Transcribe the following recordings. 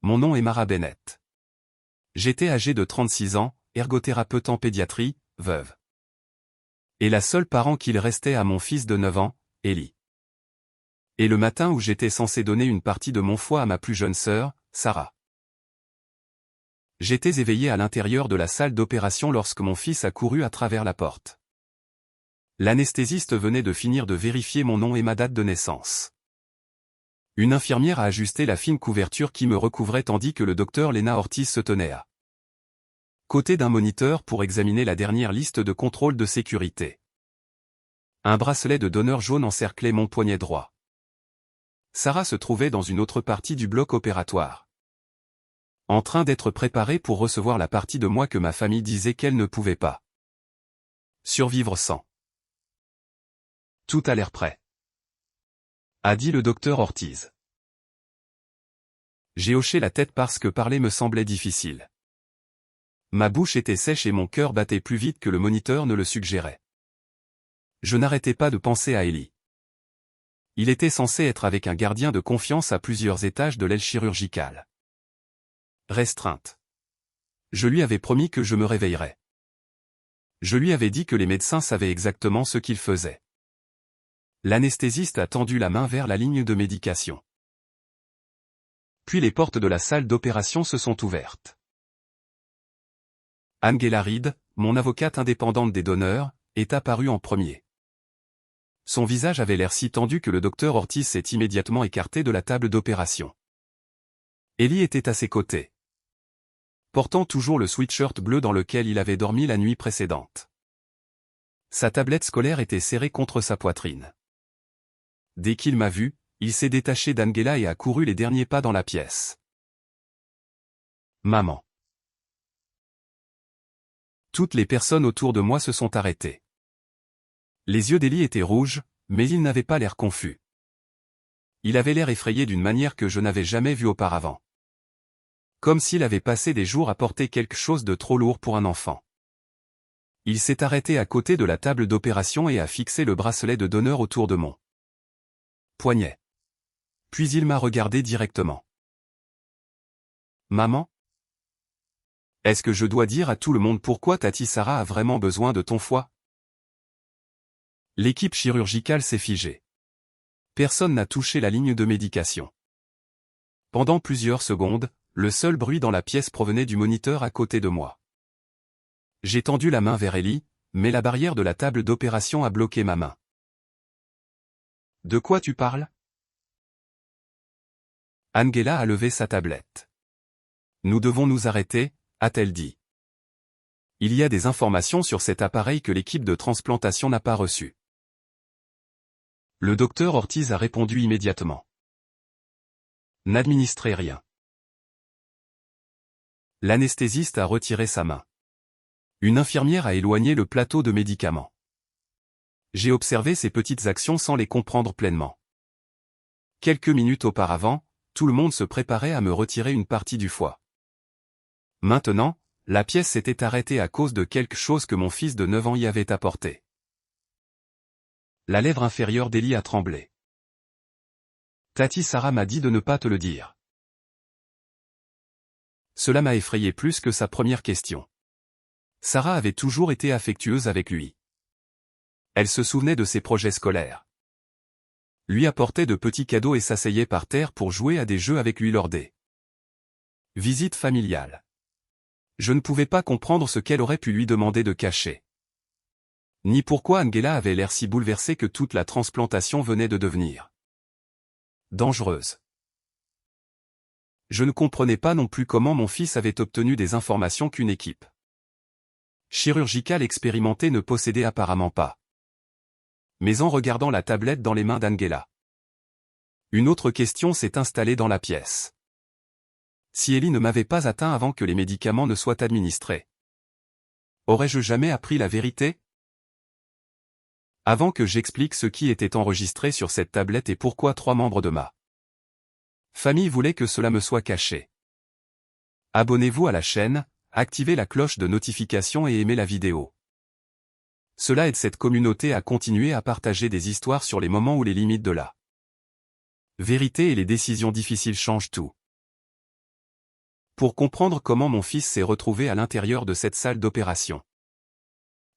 Mon nom est Mara Bennett. J'étais âgée de 36 ans, ergothérapeute en pédiatrie, veuve. Et la seule parent qu'il restait à mon fils de 9 ans, Ellie. Et le matin où j'étais censé donner une partie de mon foie à ma plus jeune sœur, Sarah. J'étais éveillé à l'intérieur de la salle d'opération lorsque mon fils a couru à travers la porte. L'anesthésiste venait de finir de vérifier mon nom et ma date de naissance. Une infirmière a ajusté la fine couverture qui me recouvrait tandis que le docteur Lena Ortiz se tenait à côté d'un moniteur pour examiner la dernière liste de contrôle de sécurité. Un bracelet de donneur jaune encerclait mon poignet droit. Sarah se trouvait dans une autre partie du bloc opératoire, en train d'être préparée pour recevoir la partie de moi que ma famille disait qu'elle ne pouvait pas survivre sans. Tout a l'air prêt, a dit le docteur Ortiz. J'ai hoché la tête parce que parler me semblait difficile. Ma bouche était sèche et mon cœur battait plus vite que le moniteur ne le suggérait. Je n'arrêtais pas de penser à Ellie. Il était censé être avec un gardien de confiance à plusieurs étages de l'aile chirurgicale restreinte. Je lui avais promis que je me réveillerais. Je lui avais dit que les médecins savaient exactement ce qu'ils faisaient. L'anesthésiste a tendu la main vers la ligne de médication. Puis les portes de la salle d'opération se sont ouvertes. Angela Reed, mon avocate indépendante des donneurs, est apparue en premier. Son visage avait l'air si tendu que le docteur Ortiz s'est immédiatement écarté de la table d'opération. Ellie était à ses côtés, portant toujours le sweatshirt bleu dans lequel il avait dormi la nuit précédente. Sa tablette scolaire était serrée contre sa poitrine. Dès qu'il m'a vu, il s'est détaché d'Angela et a couru les derniers pas dans la pièce. Maman. Toutes les personnes autour de moi se sont arrêtées. Les yeux d'Ellie étaient rouges, mais il n'avait pas l'air confus. Il avait l'air effrayé d'une manière que je n'avais jamais vue auparavant. Comme s'il avait passé des jours à porter quelque chose de trop lourd pour un enfant. Il s'est arrêté à côté de la table d'opération et a fixé le bracelet de donneur autour de mon poignet. Puis il m'a regardé directement. Maman? Est-ce que je dois dire à tout le monde pourquoi Tati Sarah a vraiment besoin de ton foie? L'équipe chirurgicale s'est figée. Personne n'a touché la ligne de médication. Pendant plusieurs secondes, le seul bruit dans la pièce provenait du moniteur à côté de moi. J'ai tendu la main vers Ellie, mais la barrière de la table d'opération a bloqué ma main. De quoi tu parles? Angela a levé sa tablette. Nous devons nous arrêter, a-t-elle dit. Il y a des informations sur cet appareil que l'équipe de transplantation n'a pas reçues. Le docteur Ortiz a répondu immédiatement. N'administrez rien. L'anesthésiste a retiré sa main. Une infirmière a éloigné le plateau de médicaments. J'ai observé ces petites actions sans les comprendre pleinement. Quelques minutes auparavant, tout le monde se préparait à me retirer une partie du foie. Maintenant, la pièce s'était arrêtée à cause de quelque chose que mon fils de 9 ans y avait apporté. La lèvre inférieure d'Ellie a tremblé. Tati Sarah m'a dit de ne pas te le dire. Cela m'a effrayé plus que sa première question. Sarah avait toujours été affectueuse avec lui. Elle se souvenait de ses projets scolaires. Lui apportait de petits cadeaux et s'asseyait par terre pour jouer à des jeux avec lui lors des visites familiales. Je ne pouvais pas comprendre ce qu'elle aurait pu lui demander de cacher. Ni pourquoi Angela avait l'air si bouleversée que toute la transplantation venait de devenir dangereuse. Je ne comprenais pas non plus comment mon fils avait obtenu des informations qu'une équipe chirurgicale expérimentée ne possédait apparemment pas. Mais en regardant la tablette dans les mains d'Angela, une autre question s'est installée dans la pièce. Si Ellie ne m'avait pas atteint avant que les médicaments ne soient administrés, aurais-je jamais appris la vérité? Avant que j'explique ce qui était enregistré sur cette tablette et pourquoi 3 membres de ma famille voulaient que cela me soit caché. Abonnez-vous à la chaîne, activez la cloche de notification et aimez la vidéo. Cela aide cette communauté à continuer à partager des histoires sur les moments où les limites de la vérité et les décisions difficiles changent tout. pour comprendre comment mon fils s'est retrouvé à l'intérieur de cette salle d'opération.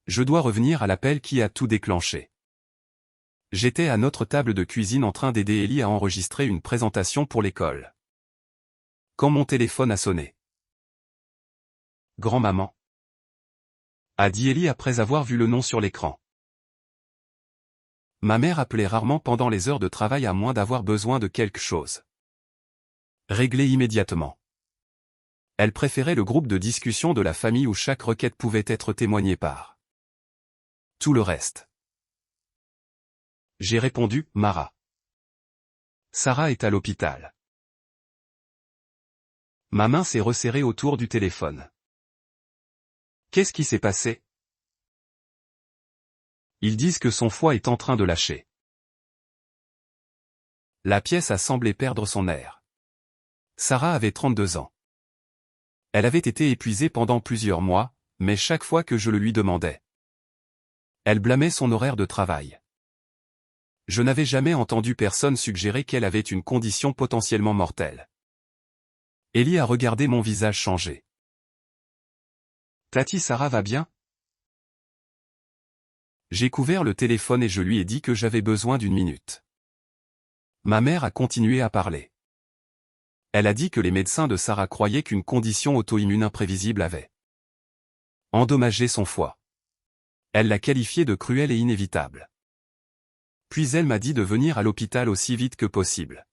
Je dois revenir à l'appel qui a tout déclenché. J'étais à notre table de cuisine en train d'aider Ellie à enregistrer une présentation pour l'école. Quand mon téléphone a sonné. Grand-maman, a dit Ellie après avoir vu le nom sur l'écran. Ma mère appelait rarement pendant les heures de travail à moins d'avoir besoin de quelque chose. Réglé immédiatement. Elle préférait le groupe de discussion de la famille où chaque requête pouvait être témoignée par tout le reste. J'ai répondu, Mara. Sarah est à l'hôpital. Ma main s'est resserrée autour du téléphone. Qu'est-ce qui s'est passé? Ils disent que son foie est en train de lâcher. La pièce a semblé perdre son air. Sarah avait 32 ans. Elle avait été épuisée pendant plusieurs mois, mais chaque fois que je le lui demandais, elle blâmait son horaire de travail. Je n'avais jamais entendu personne suggérer qu'elle avait une condition potentiellement mortelle. Ellie a regardé mon visage changer. Tati, Sarah va bien? J'ai couvert le téléphone et je lui ai dit que j'avais besoin d'une minute. Ma mère a continué à parler. Elle a dit que les médecins de Sarah croyaient qu'une condition auto-immune imprévisible avait endommagé son foie. Elle l'a qualifié de cruel et inévitable. Puis elle m'a dit de venir à l'hôpital aussi vite que possible.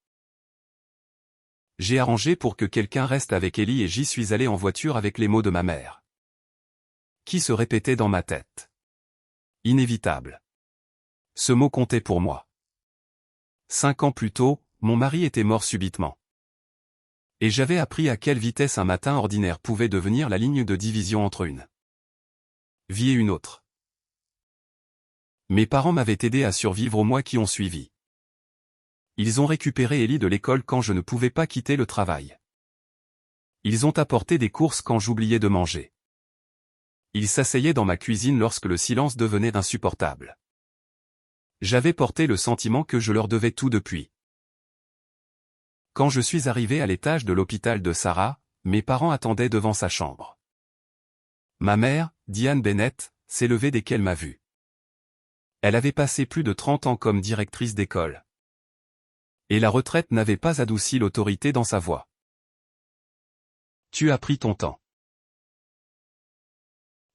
J'ai arrangé pour que quelqu'un reste avec Ellie et j'y suis allé en voiture avec les mots de ma mère, qui se répétaient dans ma tête. Inévitable. Ce mot comptait pour moi. 5 ans plus tôt, mon mari était mort subitement. Et j'avais appris à quelle vitesse un matin ordinaire pouvait devenir la ligne de division entre une vie et une autre. Mes parents m'avaient aidé à survivre aux mois qui ont suivi. Ils ont récupéré Ellie de l'école quand je ne pouvais pas quitter le travail. Ils ont apporté des courses quand j'oubliais de manger. Ils s'asseyaient dans ma cuisine lorsque le silence devenait insupportable. J'avais porté le sentiment que je leur devais tout depuis. Quand je suis arrivé à l'étage de l'hôpital de Sarah, mes parents attendaient devant sa chambre. Ma mère, Diane Bennett, s'est levée dès qu'elle m'a vu. Elle avait passé plus de 30 ans comme directrice d'école. Et la retraite n'avait pas adouci l'autorité dans sa voix. Tu as pris ton temps.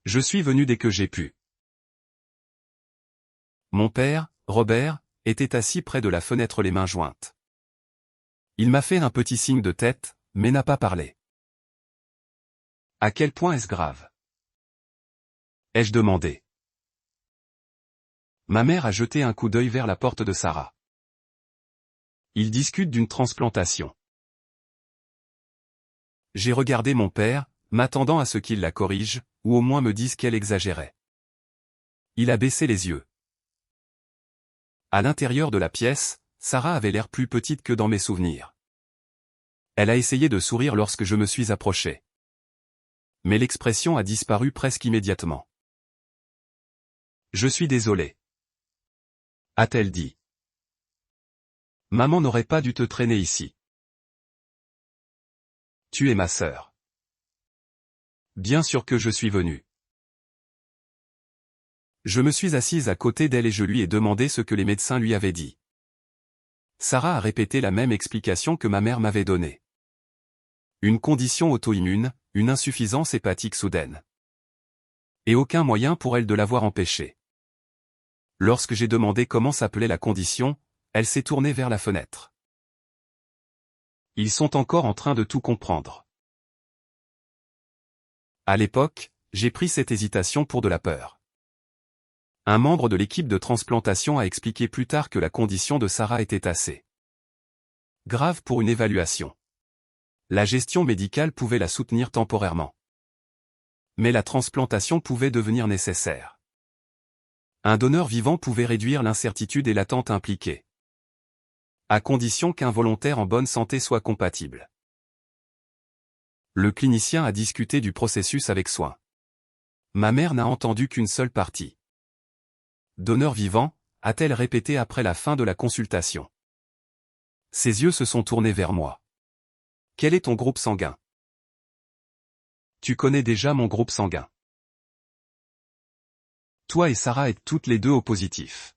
Je suis venu dès que j'ai pu. Mon père, Robert, était assis près de la fenêtre les mains jointes. Il m'a fait un petit signe de tête, mais n'a pas parlé. À quel point est-ce grave? Ai-je demandé. Ma mère a jeté un coup d'œil vers la porte de Sarah. Ils discutent d'une transplantation. J'ai regardé mon père, m'attendant à ce qu'il la corrige, ou au moins me dise qu'elle exagérait. Il a baissé les yeux. À l'intérieur de la pièce, Sarah avait l'air plus petite que dans mes souvenirs. Elle a essayé de sourire lorsque je me suis approché. Mais l'expression a disparu presque immédiatement. Je suis désolé, a-t-elle dit. Maman n'aurait pas dû te traîner ici. Tu es ma sœur. Bien sûr que je suis venu. Je me suis assise à côté d'elle et je lui ai demandé ce que les médecins lui avaient dit. Sarah a répété la même explication que ma mère m'avait donnée. Une condition auto-immune, une insuffisance hépatique soudaine. Et aucun moyen pour elle de l'avoir empêchée. Lorsque j'ai demandé comment s'appelait la condition, elle s'est tournée vers la fenêtre. Ils sont encore en train de tout comprendre. À l'époque, j'ai pris cette hésitation pour de la peur. Un membre de l'équipe de transplantation a expliqué plus tard que la condition de Sarah était assez grave pour une évaluation. La gestion médicale pouvait la soutenir temporairement. Mais la transplantation pouvait devenir nécessaire. Un donneur vivant pouvait réduire l'incertitude et l'attente impliquée. À condition qu'un volontaire en bonne santé soit compatible. Le clinicien a discuté du processus avec soin. Ma mère n'a entendu qu'une seule partie. Donneur vivant, a-t-elle répété après la fin de la consultation. Ses yeux se sont tournés vers moi. Quel est ton groupe sanguin? Tu connais déjà mon groupe sanguin. Toi et Sarah êtes toutes les deux au positif.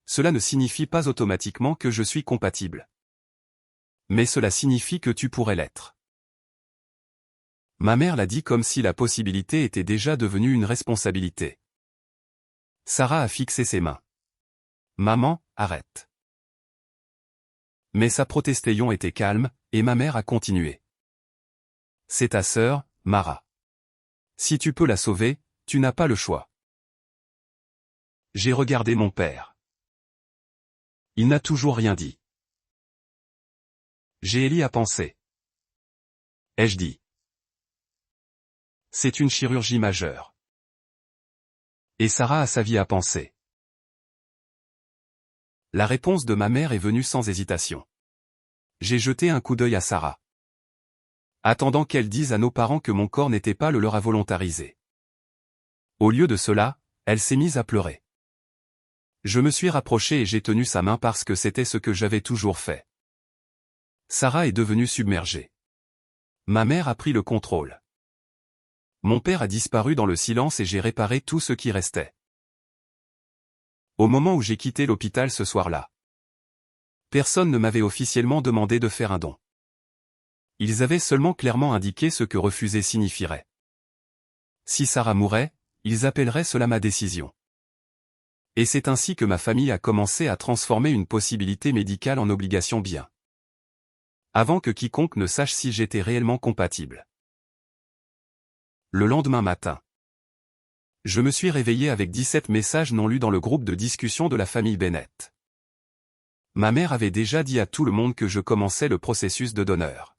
Cela ne signifie pas automatiquement que je suis compatible. Mais cela signifie que tu pourrais l'être. Ma mère l'a dit comme si la possibilité était déjà devenue une responsabilité. Sarah a fixé ses mains. Maman, arrête. Mais sa protestation était calme, et ma mère a continué. C'est ta sœur, Mara. Si tu peux la sauver, tu n'as pas le choix. J'ai regardé mon père. Il n'a toujours rien dit. J'ai Ellie à penser. Ai-je dit. C'est une chirurgie majeure. Et Sarah a sa vie à penser. La réponse de ma mère est venue sans hésitation. J'ai jeté un coup d'œil à Sarah. Attendant qu'elle dise à nos parents que mon corps n'était pas le leur à volontariser. Au lieu de cela, elle s'est mise à pleurer. Je me suis rapproché et j'ai tenu sa main parce que c'était ce que j'avais toujours fait. Sarah est devenue submergée. Ma mère a pris le contrôle. Mon père a disparu dans le silence et j'ai réparé tout ce qui restait. Au moment où j'ai quitté l'hôpital ce soir-là, personne ne m'avait officiellement demandé de faire un don. Ils avaient seulement clairement indiqué ce que refuser signifierait. Si Sarah mourait, ils appelleraient cela ma décision. Et c'est ainsi que ma famille a commencé à transformer une possibilité médicale en obligation bien. Avant que quiconque ne sache si j'étais réellement compatible. Le lendemain matin, je me suis réveillé avec 17 messages non lus dans le groupe de discussion de la famille Bennett. Ma mère avait déjà dit à tout le monde que je commençais le processus de donneur.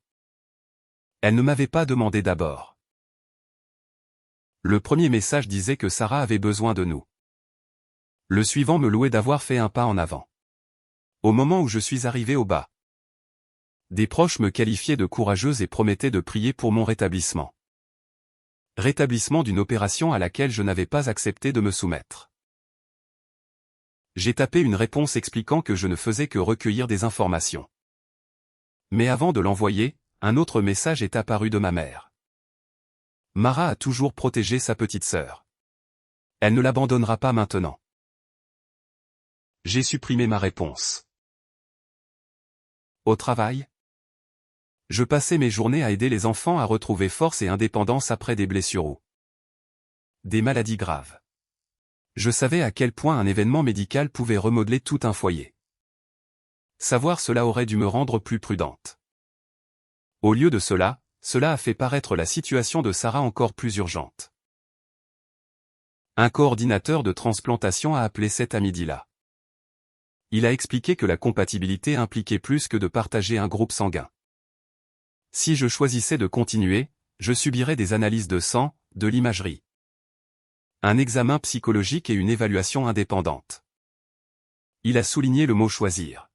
Elle ne m'avait pas demandé d'abord. Le premier message disait que Sarah avait besoin de nous. Le suivant me louait d'avoir fait un pas en avant. Au moment où je suis arrivé au bas, des proches me qualifiaient de courageuse et promettaient de prier pour mon rétablissement. Rétablissement d'une opération à laquelle je n'avais pas accepté de me soumettre. J'ai tapé une réponse expliquant que je ne faisais que recueillir des informations. Mais avant de l'envoyer, un autre message est apparu de ma mère. Mara a toujours protégé sa petite sœur. Elle ne l'abandonnera pas maintenant. J'ai supprimé ma réponse. Au travail, je passais mes journées à aider les enfants à retrouver force et indépendance après des blessures ou des maladies graves. Je savais à quel point un événement médical pouvait remodeler tout un foyer. Savoir cela aurait dû me rendre plus prudente. Au lieu de cela, cela a fait paraître la situation de Sarah encore plus urgente. Un coordinateur de transplantation a appelé cet à midi-là. Il a expliqué que la compatibilité impliquait plus que de partager un groupe sanguin. Si je choisissais de continuer, je subirais des analyses de sang, de l'imagerie, un examen psychologique et une évaluation indépendante. Il a souligné le mot choisir.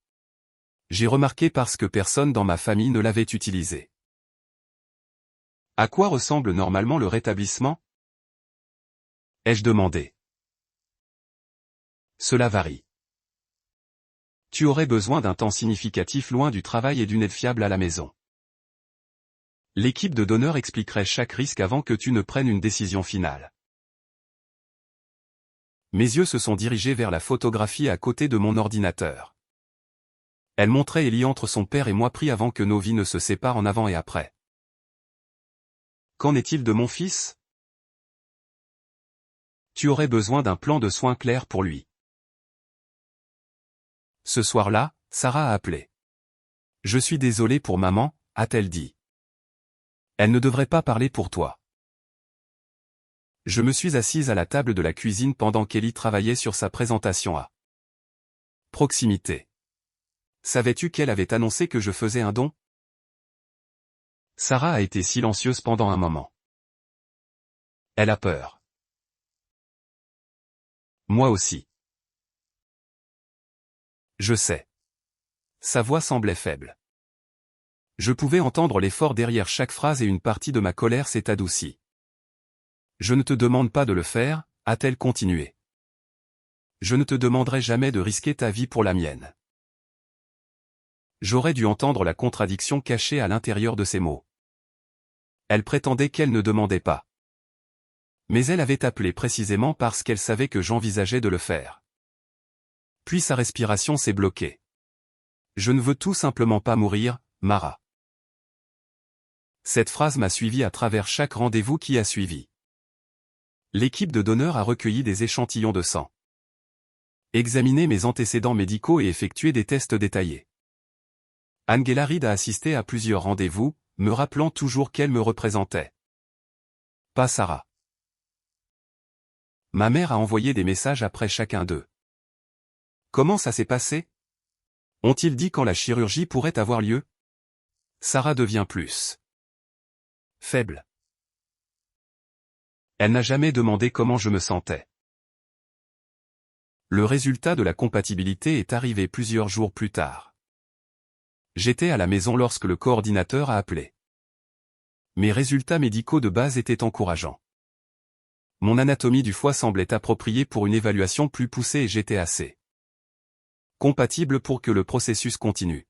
J'ai remarqué parce que personne dans ma famille ne l'avait utilisé. À quoi ressemble normalement le rétablissement? Ai-je demandé. Cela varie. Tu aurais besoin d'un temps significatif loin du travail et d'une aide fiable à la maison. L'équipe de donneurs expliquerait chaque risque avant que tu ne prennes une décision finale. Mes yeux se sont dirigés vers la photographie à côté de mon ordinateur. Elle montrait Ellie entre son père et moi pris avant que nos vies ne se séparent en avant et après. Qu'en est-il de mon fils? Tu aurais besoin d'un plan de soins clair pour lui. Ce soir-là, Sarah a appelé. Je suis désolée pour maman, a-t-elle dit. Elle ne devrait pas parler pour toi. Je me suis assise à la table de la cuisine pendant qu'Ellie travaillait sur sa présentation à proximité. Savais-tu qu'elle avait annoncé que je faisais un don? Sarah a été silencieuse pendant un moment. Elle a peur. Moi aussi. Je sais. Sa voix semblait faible. Je pouvais entendre l'effort derrière chaque phrase et une partie de ma colère s'est adoucie. Je ne te demande pas de le faire, a-t-elle continué. Je ne te demanderai jamais de risquer ta vie pour la mienne. J'aurais dû entendre la contradiction cachée à l'intérieur de ces mots. Elle prétendait qu'elle ne demandait pas. Mais elle avait appelé précisément parce qu'elle savait que j'envisageais de le faire. Puis sa respiration s'est bloquée. Je ne veux tout simplement pas mourir, Mara. Cette phrase m'a suivi à travers chaque rendez-vous qui a suivi. L'équipe de donneurs a recueilli des échantillons de sang, examiné mes antécédents médicaux et effectué des tests détaillés. Angela Reed a assisté à plusieurs rendez-vous, me rappelant toujours qu'elle me représentait. Pas Sarah. Ma mère a envoyé des messages après chacun d'eux. Comment ça s'est passé? Ont-ils dit quand la chirurgie pourrait avoir lieu? Sarah devient plus faible. Elle n'a jamais demandé comment je me sentais. Le résultat de la compatibilité est arrivé plusieurs jours plus tard. J'étais à la maison lorsque le coordinateur a appelé. Mes résultats médicaux de base étaient encourageants. Mon anatomie du foie semblait appropriée pour une évaluation plus poussée et j'étais assez compatible pour que le processus continue.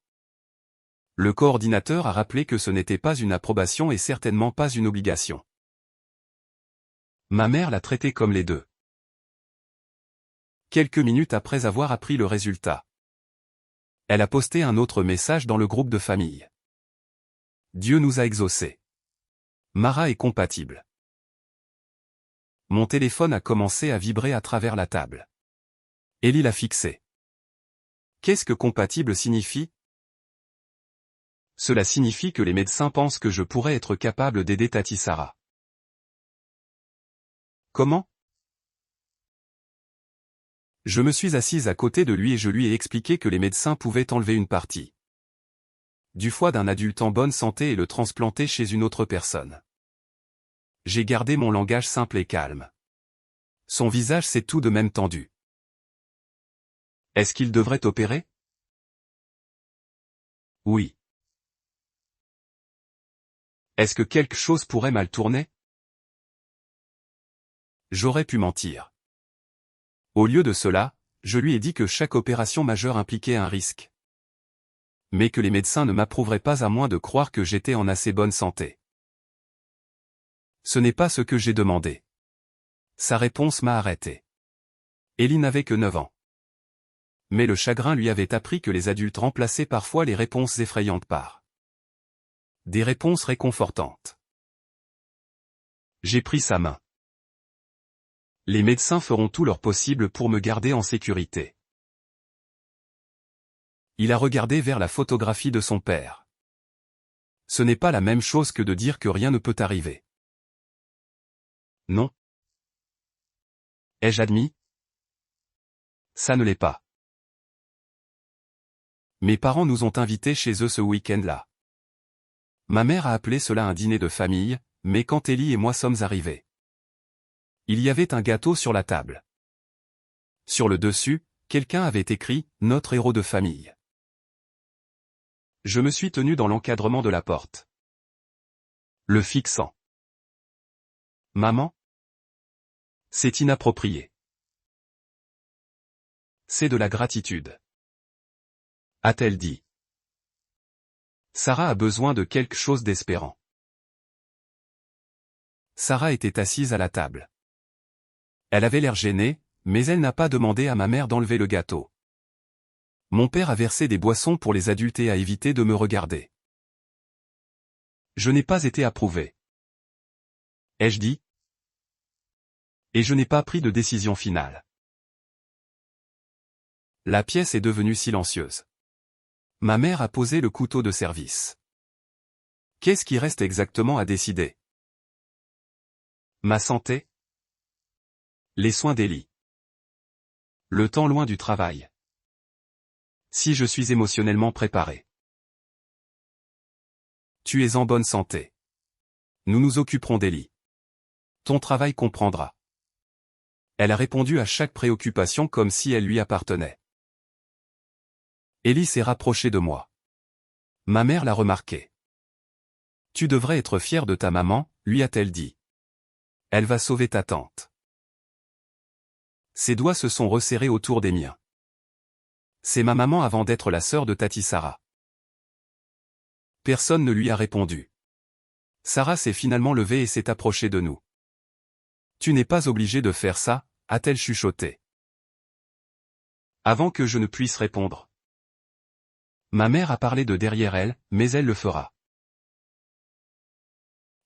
Le coordinateur a rappelé que ce n'était pas une approbation et certainement pas une obligation. Ma mère l'a traité comme les deux. Quelques minutes après avoir appris le résultat, elle a posté un autre message dans le groupe de famille. Dieu nous a exaucés. Mara est compatible. Mon téléphone a commencé à vibrer à travers la table. Ellie l'a fixé. Qu'est-ce que compatible signifie? Cela signifie que les médecins pensent que je pourrais être capable d'aider Tati Sarah. Comment? Je me suis assise à côté de lui et je lui ai expliqué que les médecins pouvaient enlever une partie du foie d'un adulte en bonne santé et le transplanter chez une autre personne. J'ai gardé mon langage simple et calme. Son visage s'est tout de même tendu. Est-ce qu'il devrait opérer? Oui. Est-ce que quelque chose pourrait mal tourner? J'aurais pu mentir. Au lieu de cela, je lui ai dit que chaque opération majeure impliquait un risque. Mais que les médecins ne m'approuveraient pas à moins de croire que j'étais en assez bonne santé. Ce n'est pas ce que j'ai demandé. Sa réponse m'a arrêté. Ellie n'avait que 9 ans. Mais le chagrin lui avait appris que les adultes remplaçaient parfois les réponses effrayantes par des réponses réconfortantes. J'ai pris sa main. Les médecins feront tout leur possible pour me garder en sécurité. Il a regardé vers la photographie de son père. Ce n'est pas la même chose que de dire que rien ne peut arriver. Non. Ai-je admis? Ça ne l'est pas. Mes parents nous ont invités chez eux ce week-end-là. Ma mère a appelé cela un dîner de famille, mais quand Ellie et moi sommes arrivés, il y avait un gâteau sur la table. Sur le dessus, quelqu'un avait écrit « Notre héros de famille ». Je me suis tenu dans l'encadrement de la porte, le fixant. Maman? C'est inapproprié. C'est de la gratitude, a-t-elle dit. Sarah a besoin de quelque chose d'espérant. Sarah était assise à la table. Elle avait l'air gênée, mais elle n'a pas demandé à ma mère d'enlever le gâteau. Mon père a versé des boissons pour les adultes et a évité de me regarder. Je n'ai pas été approuvé. Ai-je dit? Et je n'ai pas pris de décision finale. La pièce est devenue silencieuse. Ma mère a posé le couteau de service. Qu'est-ce qui reste exactement à décider? Ma santé? Les soins d'Ellie. Le temps loin du travail. Si je suis émotionnellement préparé. Tu es en bonne santé. Nous nous occuperons d'Ellie. Ton travail comprendra. Elle a répondu à chaque préoccupation comme si elle lui appartenait. Ellie s'est rapprochée de moi. Ma mère l'a remarqué. Tu devrais être fier de ta maman, lui a-t-elle dit. Elle va sauver ta tante. Ses doigts se sont resserrés autour des miens. C'est ma maman avant d'être la sœur de Tati Sarah. Personne ne lui a répondu. Sarah s'est finalement levée et s'est approchée de nous. Tu n'es pas obligé de faire ça, a-t-elle chuchoté. Avant que je ne puisse répondre. Ma mère a parlé de derrière elle, mais elle le fera.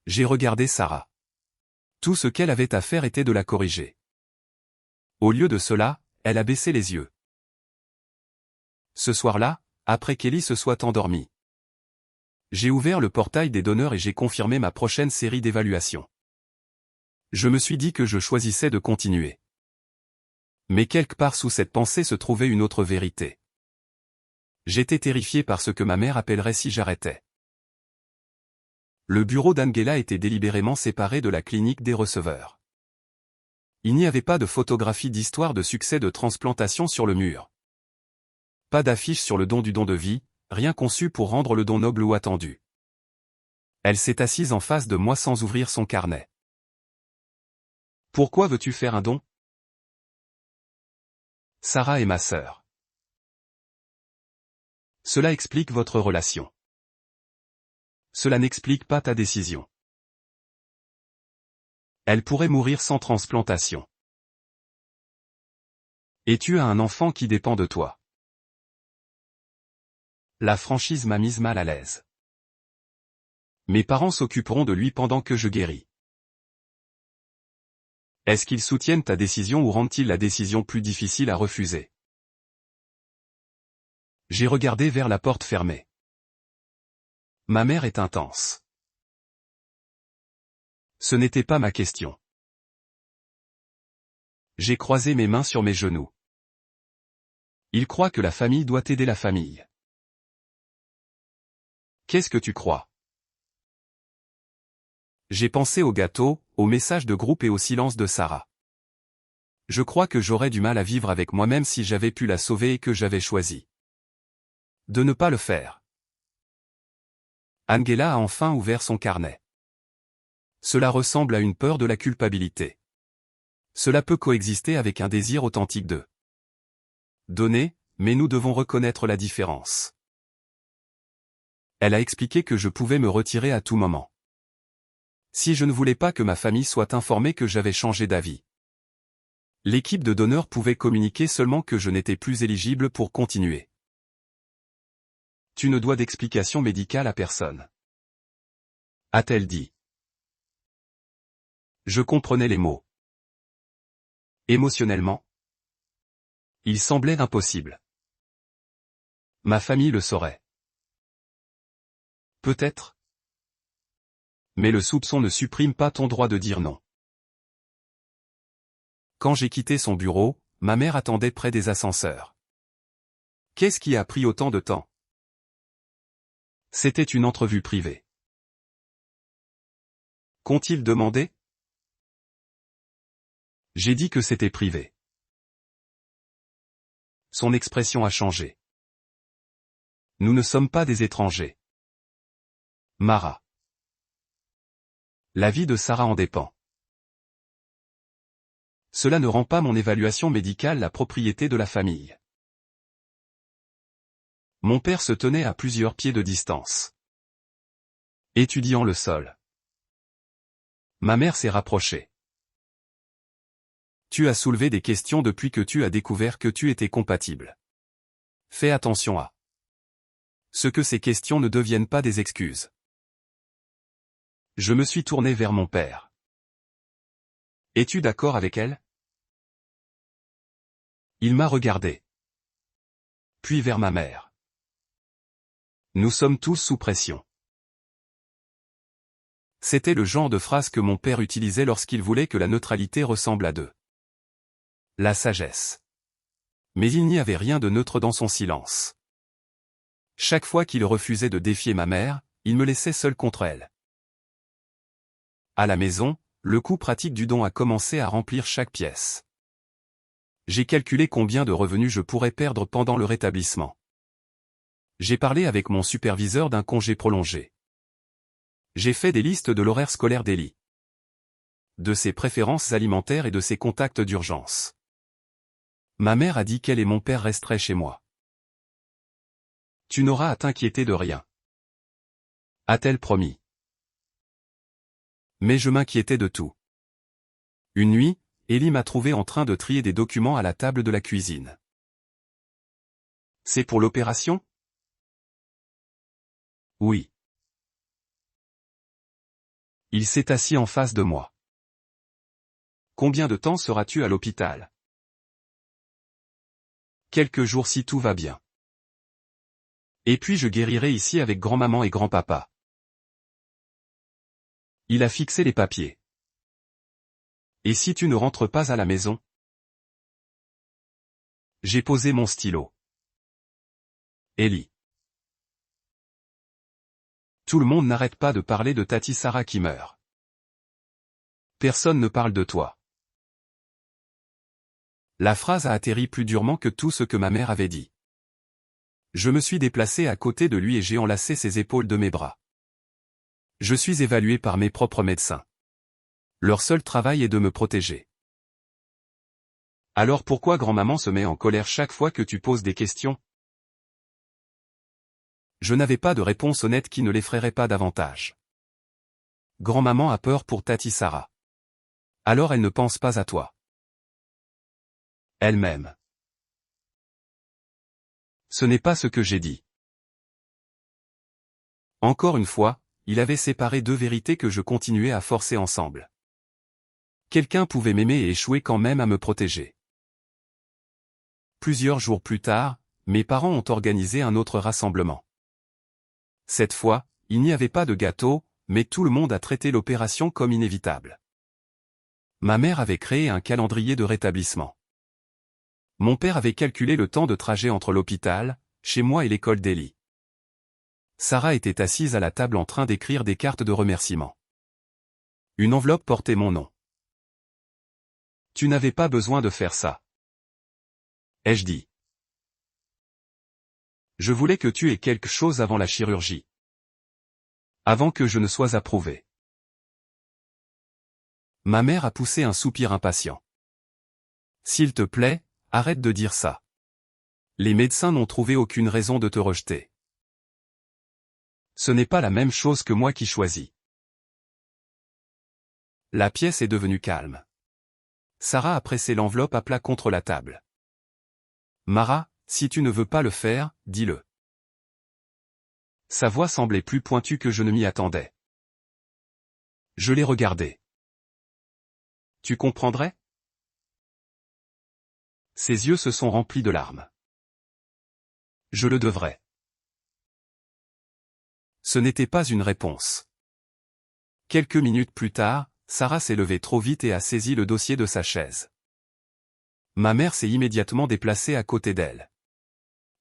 J'ai regardé Sarah. Tout ce qu'elle avait à faire était de la corriger. Au lieu de cela, elle a baissé les yeux. Ce soir-là, après qu'Ellie se soit endormie, j'ai ouvert le portail des donneurs et j'ai confirmé ma prochaine série d'évaluations. Je me suis dit que je choisissais de continuer. Mais quelque part sous cette pensée se trouvait une autre vérité. J'étais terrifié par ce que ma mère appellerait si j'arrêtais. Le bureau d'Angela était délibérément séparé de la clinique des receveurs. Il n'y avait pas de photographie d'histoire de succès de transplantation sur le mur. Pas d'affiche sur le don du don de vie, rien conçu pour rendre le don noble ou attendu. Elle s'est assise en face de moi sans ouvrir son carnet. Pourquoi veux-tu faire un don? Sarah est ma sœur. Cela explique votre relation. Cela n'explique pas ta décision. Elle pourrait mourir sans transplantation. Et tu as un enfant qui dépend de toi. La franchise m'a mise mal à l'aise. Mes parents s'occuperont de lui pendant que je guéris. Est-ce qu'ils soutiennent ta décision ou rendent-ils la décision plus difficile à refuser? J'ai regardé vers la porte fermée. Ma mère est intense. Ce n'était pas ma question. J'ai croisé mes mains sur mes genoux. Il croit que la famille doit aider la famille. Qu'est-ce que tu crois? J'ai pensé au gâteau, au message de groupe et au silence de Sarah. Je crois que j'aurais du mal à vivre avec moi-même si j'avais pu la sauver et que j'avais choisi de ne pas le faire. Angela a enfin ouvert son carnet. Cela ressemble à une peur de la culpabilité. Cela peut coexister avec un désir authentique de donner, mais nous devons reconnaître la différence. Elle a expliqué que je pouvais me retirer à tout moment. Si je ne voulais pas que ma famille soit informée que j'avais changé d'avis. L'équipe de donneurs pouvait communiquer seulement que je n'étais plus éligible pour continuer. Tu ne dois d'explication médicale à personne. A-t-elle dit. Je comprenais les mots. Émotionnellement, il semblait impossible. Ma famille le saurait. Peut-être. Mais le soupçon ne supprime pas ton droit de dire non. Quand j'ai quitté son bureau, ma mère attendait près des ascenseurs. Qu'est-ce qui a pris autant de temps? C'était une entrevue privée. Qu'ont-ils demandé? J'ai dit que c'était privé. Son expression a changé. Nous ne sommes pas des étrangers. Mara. La vie de Sarah en dépend. Cela ne rend pas mon évaluation médicale la propriété de la famille. Mon père se tenait à plusieurs pieds de distance, étudiant le sol. Ma mère s'est rapprochée. Tu as soulevé des questions depuis que tu as découvert que tu étais compatible. Fais attention à ce que ces questions ne deviennent pas des excuses. Je me suis tourné vers mon père. Es-tu d'accord avec elle? Il m'a regardé. Puis vers ma mère. Nous sommes tous sous pression. C'était le genre de phrase que mon père utilisait lorsqu'il voulait que la neutralité ressemble à la sagesse. Mais il n'y avait rien de neutre dans son silence. Chaque fois qu'il refusait de défier ma mère, il me laissait seul contre elle. À la maison, le coût pratique du don a commencé à remplir chaque pièce. J'ai calculé combien de revenus je pourrais perdre pendant le rétablissement. J'ai parlé avec mon superviseur d'un congé prolongé. J'ai fait des listes de l'horaire scolaire d'Ellie, de ses préférences alimentaires et de ses contacts d'urgence. Ma mère a dit qu'elle et mon père resteraient chez moi. Tu n'auras à t'inquiéter de rien. A-t-elle promis? Mais je m'inquiétais de tout. Une nuit, Ellie m'a trouvé en train de trier des documents à la table de la cuisine. C'est pour l'opération? Oui. Il s'est assis en face de moi. Combien de temps seras-tu à l'hôpital? Quelques jours si tout va bien. Et puis je guérirai ici avec grand-maman et grand-papa. Il a fixé les papiers. Et si tu ne rentres pas à la maison? J'ai posé mon stylo. Ellie. Tout le monde n'arrête pas de parler de Tati Sarah qui meurt. Personne ne parle de toi. La phrase a atterri plus durement que tout ce que ma mère avait dit. Je me suis déplacé à côté de lui et j'ai enlacé ses épaules de mes bras. Je suis évalué par mes propres médecins. Leur seul travail est de me protéger. Alors pourquoi grand-maman se met en colère chaque fois que tu poses des questions? Je n'avais pas de réponse honnête qui ne l'effraierait pas davantage. Grand-maman a peur pour Tati Sarah. Alors elle ne pense pas à toi. Elle m'aime. Ce n'est pas ce que j'ai dit. Encore une fois, il avait séparé deux vérités que je continuais à forcer ensemble. Quelqu'un pouvait m'aimer et échouer quand même à me protéger. Plusieurs jours plus tard, mes parents ont organisé un autre rassemblement. Cette fois, il n'y avait pas de gâteau, mais tout le monde a traité l'opération comme inévitable. Ma mère avait créé un calendrier de rétablissement. Mon père avait calculé le temps de trajet entre l'hôpital, chez moi et l'école d'Ellie. Sarah était assise à la table en train d'écrire des cartes de remerciement. Une enveloppe portait mon nom. Tu n'avais pas besoin de faire ça. Ai-je dit. Je voulais que tu aies quelque chose avant la chirurgie. Avant que je ne sois approuvé. Ma mère a poussé un soupir impatient. S'il te plaît, arrête de dire ça. Les médecins n'ont trouvé aucune raison de te rejeter. Ce n'est pas la même chose que moi qui choisis. La pièce est devenue calme. Sarah a pressé l'enveloppe à plat contre la table. Mara, si tu ne veux pas le faire, dis-le. Sa voix semblait plus pointue que je ne m'y attendais. Je l'ai regardée. Tu comprendrais? Ses yeux se sont remplis de larmes. Je le devrais. Ce n'était pas une réponse. Quelques minutes plus tard, Sarah s'est levée trop vite et a saisi le dossier de sa chaise. Ma mère s'est immédiatement déplacée à côté d'elle.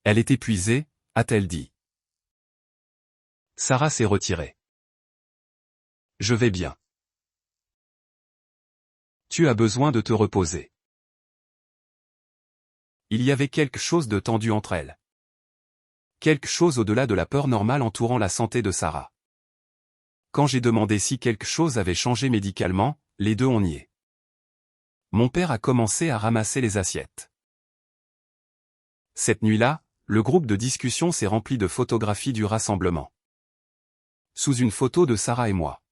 Elle est épuisée, a-t-elle dit. Sarah s'est retirée. Je vais bien. Tu as besoin de te reposer. Il y avait quelque chose de tendu entre elles. Quelque chose au-delà de la peur normale entourant la santé de Sarah. Quand j'ai demandé si quelque chose avait changé médicalement, les deux ont nié. Mon père a commencé à ramasser les assiettes. Cette nuit-là, le groupe de discussion s'est rempli de photographies du rassemblement. Sous une photo de Sarah et moi.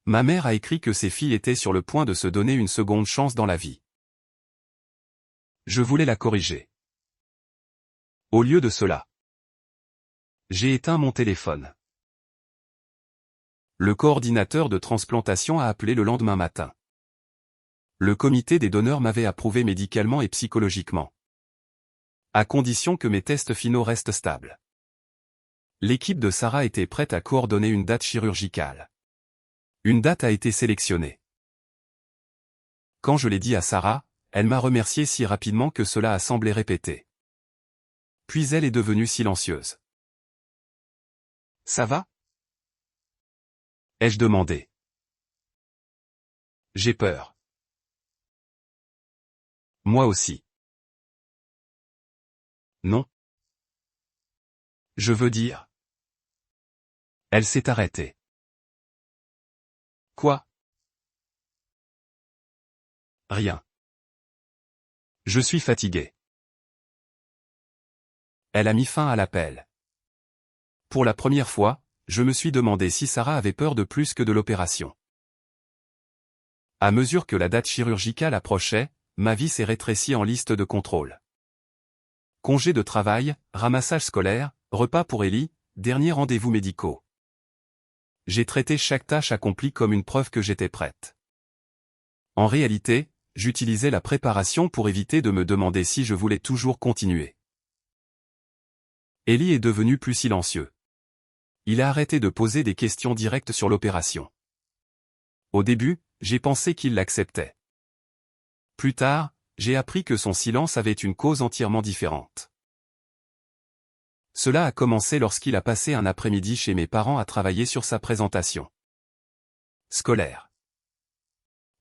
Ma mère a écrit que ses filles étaient sur le point de se donner une seconde chance dans la vie. Je voulais la corriger. Au lieu de cela, j'ai éteint mon téléphone. Le coordinateur de transplantation a appelé le lendemain matin. Le comité des donneurs m'avait approuvé médicalement et psychologiquement. À condition que mes tests finaux restent stables. L'équipe de Sarah était prête à coordonner une date chirurgicale. Une date a été sélectionnée. Quand je l'ai dit à Sarah, elle m'a remercié si rapidement que cela a semblé répété. Puis elle est devenue silencieuse. Ça va? Ai-je demandé. J'ai peur. Moi aussi. Non. Je veux dire. Elle s'est arrêtée. Quoi? Rien. Je suis fatigué. Elle a mis fin à l'appel. Pour la première fois, je me suis demandé si Sarah avait peur de plus que de l'opération. À mesure que la date chirurgicale approchait, ma vie s'est rétrécie en liste de contrôle. Congé de travail, ramassage scolaire, repas pour Ellie, derniers rendez-vous médicaux. J'ai traité chaque tâche accomplie comme une preuve que j'étais prête. En réalité, j'utilisais la préparation pour éviter de me demander si je voulais toujours continuer. Ellie est devenu plus silencieux. Il a arrêté de poser des questions directes sur l'opération. Au début, j'ai pensé qu'il l'acceptait. Plus tard, j'ai appris que son silence avait une cause entièrement différente. Cela a commencé lorsqu'il a passé un après-midi chez mes parents à travailler sur sa présentation scolaire.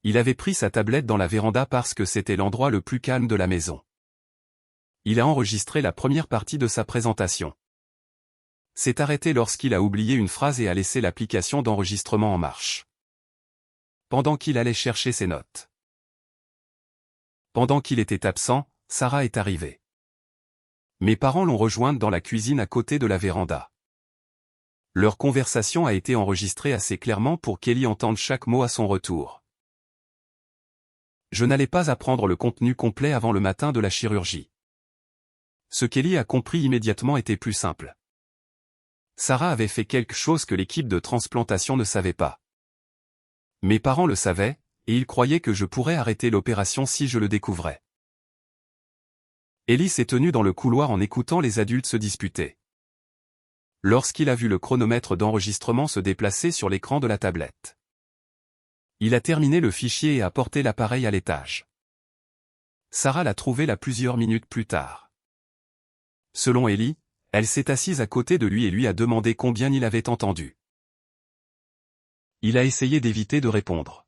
Il avait pris sa tablette dans la véranda parce que c'était l'endroit le plus calme de la maison. Il a enregistré la première partie de sa présentation. S'est arrêté lorsqu'il a oublié une phrase et a laissé l'application d'enregistrement en marche. Pendant qu'il allait chercher ses notes. Pendant qu'il était absent, Sarah est arrivée. Mes parents l'ont rejointe dans la cuisine à côté de la véranda. Leur conversation a été enregistrée assez clairement pour qu'Ellie entende chaque mot à son retour. Je n'allais pas apprendre le contenu complet avant le matin de la chirurgie. Ce qu'Ellie a compris immédiatement était plus simple. Sarah avait fait quelque chose que l'équipe de transplantation ne savait pas. Mes parents le savaient, et ils croyaient que je pourrais arrêter l'opération si je le découvrais. Ellie s'est tenue dans le couloir en écoutant les adultes se disputer. Lorsqu'il a vu le chronomètre d'enregistrement se déplacer sur l'écran de la tablette. Il a terminé le fichier et a porté l'appareil à l'étage. Sarah l'a trouvé là plusieurs minutes plus tard. Selon Ellie, elle s'est assise à côté de lui et lui a demandé combien il avait entendu. Il a essayé d'éviter de répondre.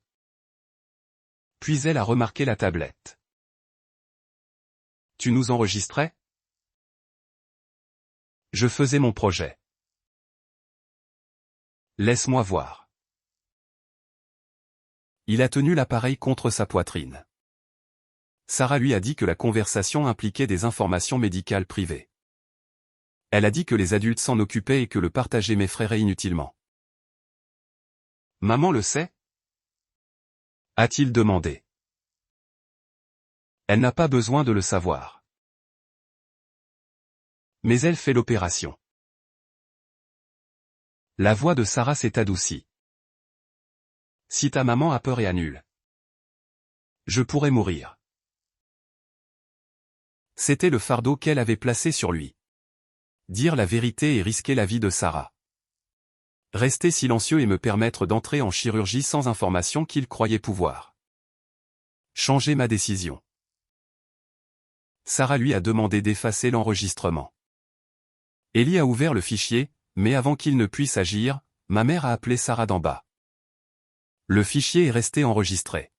Puis elle a remarqué la tablette. Tu nous enregistrais? Je faisais mon projet. Laisse-moi voir. Il a tenu l'appareil contre sa poitrine. Sarah lui a dit que la conversation impliquait des informations médicales privées. Elle a dit que les adultes s'en occupaient et que le partager m'effraierait inutilement. Maman le sait? A-t-il demandé. Elle n'a pas besoin de le savoir. Mais elle fait l'opération. La voix de Sarah s'est adoucie. Si ta maman a peur et annule. Je pourrais mourir. C'était le fardeau qu'elle avait placé sur lui. Dire la vérité et risquer la vie de Sarah. Rester silencieux et me permettre d'entrer en chirurgie sans information qu'il croyait pouvoir. Changer ma décision. Sarah lui a demandé d'effacer l'enregistrement. Ellie a ouvert le fichier, mais avant qu'il ne puisse agir, ma mère a appelé Sarah d'en bas. Le fichier est resté enregistré.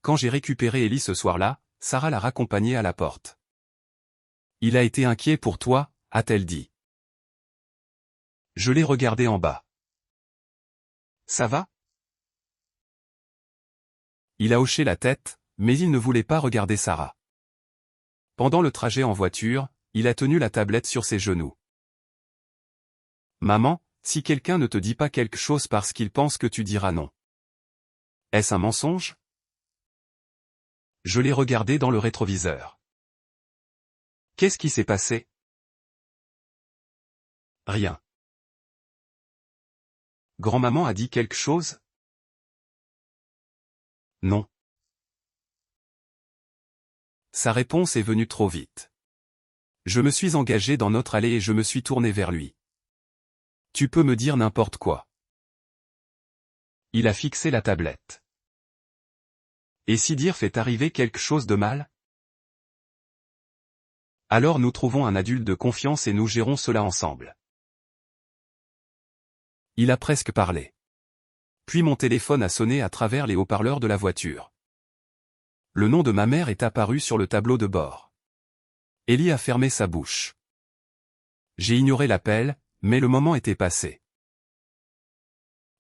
Quand j'ai récupéré Ellie ce soir-là, Sarah l'a raccompagnée à la porte. Il a été inquiet pour toi, a-t-elle dit. Je l'ai regardé en bas. Ça va? Il a hoché la tête, mais il ne voulait pas regarder Sarah. Pendant le trajet en voiture, il a tenu la tablette sur ses genoux. Maman, si quelqu'un ne te dit pas quelque chose parce qu'il pense que tu diras non. Est-ce un mensonge? Je l'ai regardé dans le rétroviseur. Qu'est-ce qui s'est passé? Rien. Grand-maman a dit quelque chose? Non. Sa réponse est venue trop vite. Je me suis engagé dans notre allée et je me suis tourné vers lui. Tu peux me dire n'importe quoi. Il a fixé la tablette. Et si dire fait arriver quelque chose de mal? Alors nous trouvons un adulte de confiance et nous gérons cela ensemble. Il a presque parlé. Puis mon téléphone a sonné à travers les haut-parleurs de la voiture. Le nom de ma mère est apparu sur le tableau de bord. Ellie a fermé sa bouche. J'ai ignoré l'appel, mais le moment était passé.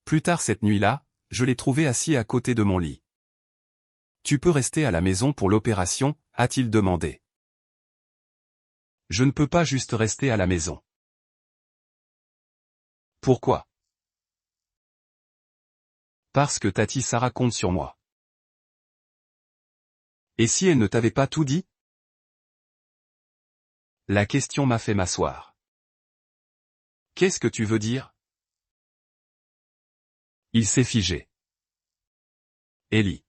Plus tard cette nuit-là, je l'ai trouvé assis à côté de mon lit. Tu peux rester à la maison pour l'opération, a-t-il demandé. Je ne peux pas juste rester à la maison. Pourquoi? Parce que Tati Sarah compte sur moi. Et si elle ne t'avait pas tout dit? La question m'a fait m'asseoir. Qu'est-ce que tu veux dire? Il s'est figé. Ellie.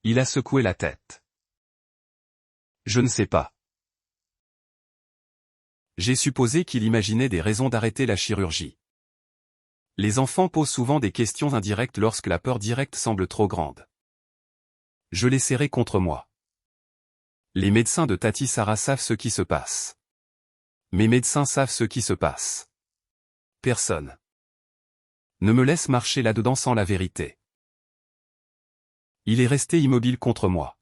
Il a secoué la tête. Je ne sais pas. J'ai supposé qu'il imaginait des raisons d'arrêter la chirurgie. Les enfants posent souvent des questions indirectes lorsque la peur directe semble trop grande. Je l'ai serré contre moi. Les médecins de Tati Sarah savent ce qui se passe. Mes médecins savent ce qui se passe. Personne ne me laisse marcher là-dedans sans la vérité. Il est resté immobile contre moi.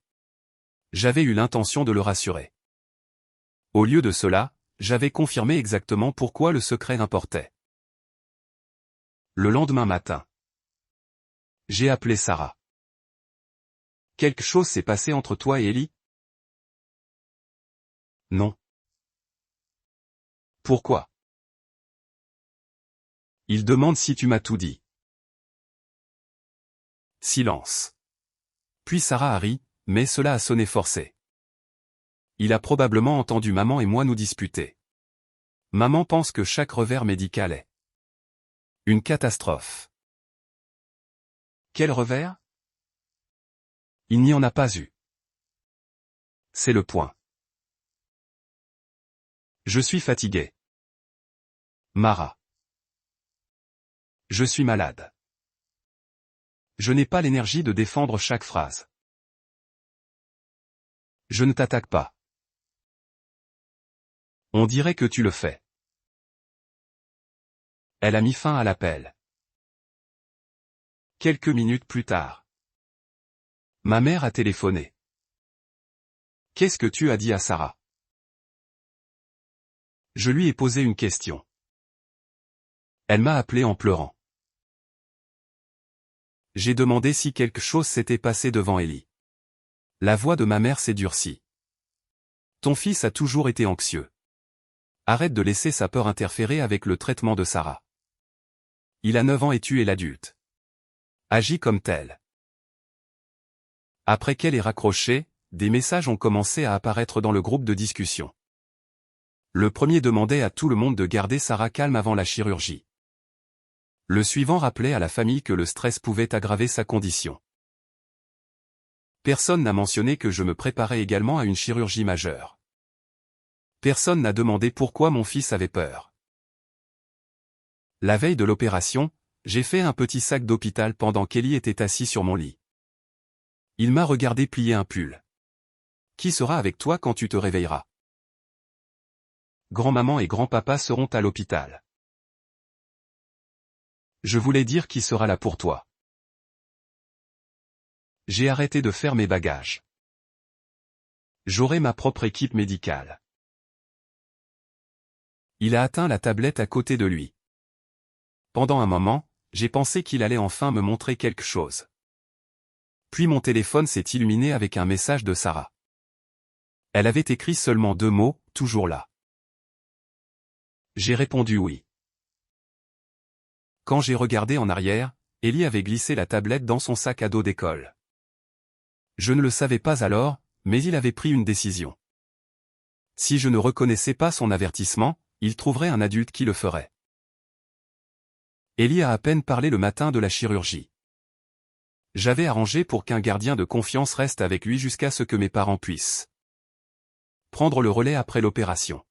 J'avais eu l'intention de le rassurer. Au lieu de cela, j'avais confirmé exactement pourquoi le secret importait. Le lendemain matin, j'ai appelé Sarah. Quelque chose s'est passé entre toi et Ellie? Non. Pourquoi? Il demande si tu m'as tout dit. Silence. Puis Sarah a ri, mais cela a sonné forcé. Il a probablement entendu maman et moi nous disputer. Maman pense que chaque revers médical est une catastrophe. Quel revers? Il n'y en a pas eu. C'est le point. Je suis fatigué. Mara. Je suis malade. Je n'ai pas l'énergie de défendre chaque phrase. Je ne t'attaque pas. On dirait que tu le fais. Elle a mis fin à l'appel. Quelques minutes plus tard. Ma mère a téléphoné. Qu'est-ce que tu as dit à Sarah? Je lui ai posé une question. Elle m'a appelé en pleurant. J'ai demandé si quelque chose s'était passé devant Ellie. La voix de ma mère s'est durcie. Ton fils a toujours été anxieux. Arrête de laisser sa peur interférer avec le traitement de Sarah. Il a 9 ans et tu es l'adulte. Agis comme tel. Après qu'elle ait raccroché, des messages ont commencé à apparaître dans le groupe de discussion. Le premier demandait à tout le monde de garder Sarah calme avant la chirurgie. Le suivant rappelait à la famille que le stress pouvait aggraver sa condition. Personne n'a mentionné que je me préparais également à une chirurgie majeure. Personne n'a demandé pourquoi mon fils avait peur. La veille de l'opération, j'ai fait un petit sac d'hôpital pendant qu'Ellie était assis sur mon lit. Il m'a regardé plier un pull. Qui sera avec toi quand tu te réveilleras? Grand-maman et grand-papa seront à l'hôpital. Je voulais dire qui sera là pour toi. J'ai arrêté de faire mes bagages. J'aurai ma propre équipe médicale. Il a atteint la tablette à côté de lui. Pendant un moment, j'ai pensé qu'il allait enfin me montrer quelque chose. Puis mon téléphone s'est illuminé avec un message de Sarah. Elle avait écrit seulement 2 mots, toujours là. J'ai répondu oui. Quand j'ai regardé en arrière, Ellie avait glissé la tablette dans son sac à dos d'école. Je ne le savais pas alors, mais il avait pris une décision. Si je ne reconnaissais pas son avertissement, il trouverait un adulte qui le ferait. Ellie a à peine parlé le matin de la chirurgie. J'avais arrangé pour qu'un gardien de confiance reste avec lui jusqu'à ce que mes parents puissent prendre le relais après l'opération.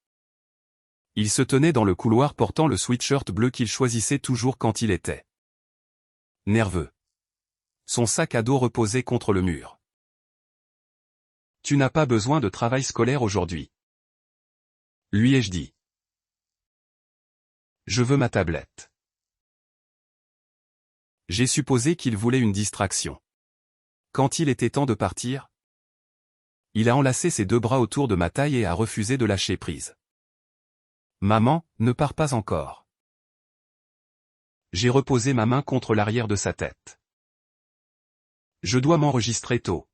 Il se tenait dans le couloir portant le sweatshirt bleu qu'il choisissait toujours quand il était nerveux. Son sac à dos reposait contre le mur. Tu n'as pas besoin de travail scolaire aujourd'hui. Lui ai-je dit. Je veux ma tablette. J'ai supposé qu'il voulait une distraction. Quand il était temps de partir, il a enlacé ses 2 bras autour de ma taille et a refusé de lâcher prise. Maman, ne pars pas encore. J'ai reposé ma main contre l'arrière de sa tête. Je dois m'enregistrer tôt.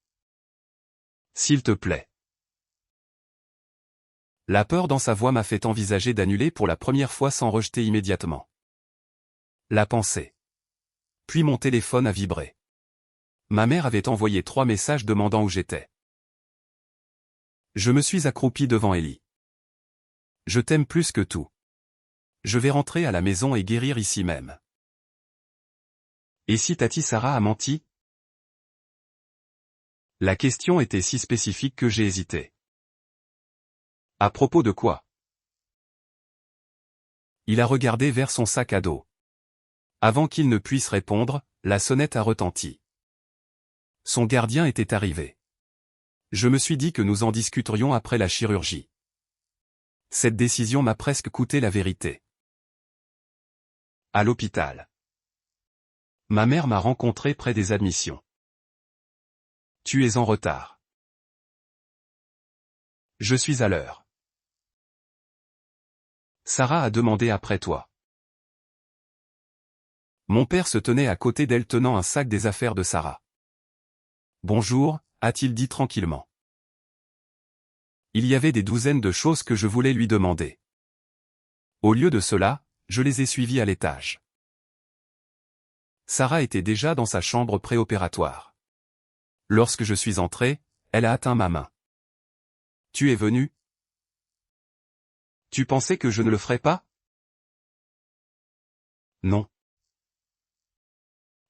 S'il te plaît. La peur dans sa voix m'a fait envisager d'annuler pour la première fois sans rejeter immédiatement la pensée. Puis mon téléphone a vibré. Ma mère avait envoyé 3 messages demandant où j'étais. Je me suis accroupi devant Ellie. Je t'aime plus que tout. Je vais rentrer à la maison et guérir ici même. Et si Tati Sarah a menti? La question était si spécifique que j'ai hésité. À propos de quoi? Il a regardé vers son sac à dos. Avant qu'il ne puisse répondre, la sonnette a retenti. Son gardien était arrivé. Je me suis dit que nous en discuterions après la chirurgie. Cette décision m'a presque coûté la vérité. À l'hôpital. Ma mère m'a rencontré près des admissions. Tu es en retard. Je suis à l'heure. Sarah a demandé après toi. Mon père se tenait à côté d'elle tenant un sac des affaires de Sarah. Bonjour, a-t-il dit tranquillement. Il y avait des douzaines de choses que je voulais lui demander. Au lieu de cela, je les ai suivis à l'étage. Sarah était déjà dans sa chambre préopératoire. Lorsque je suis entré, elle a atteint ma main. Tu es venu? Tu pensais que je ne le ferais pas? Non.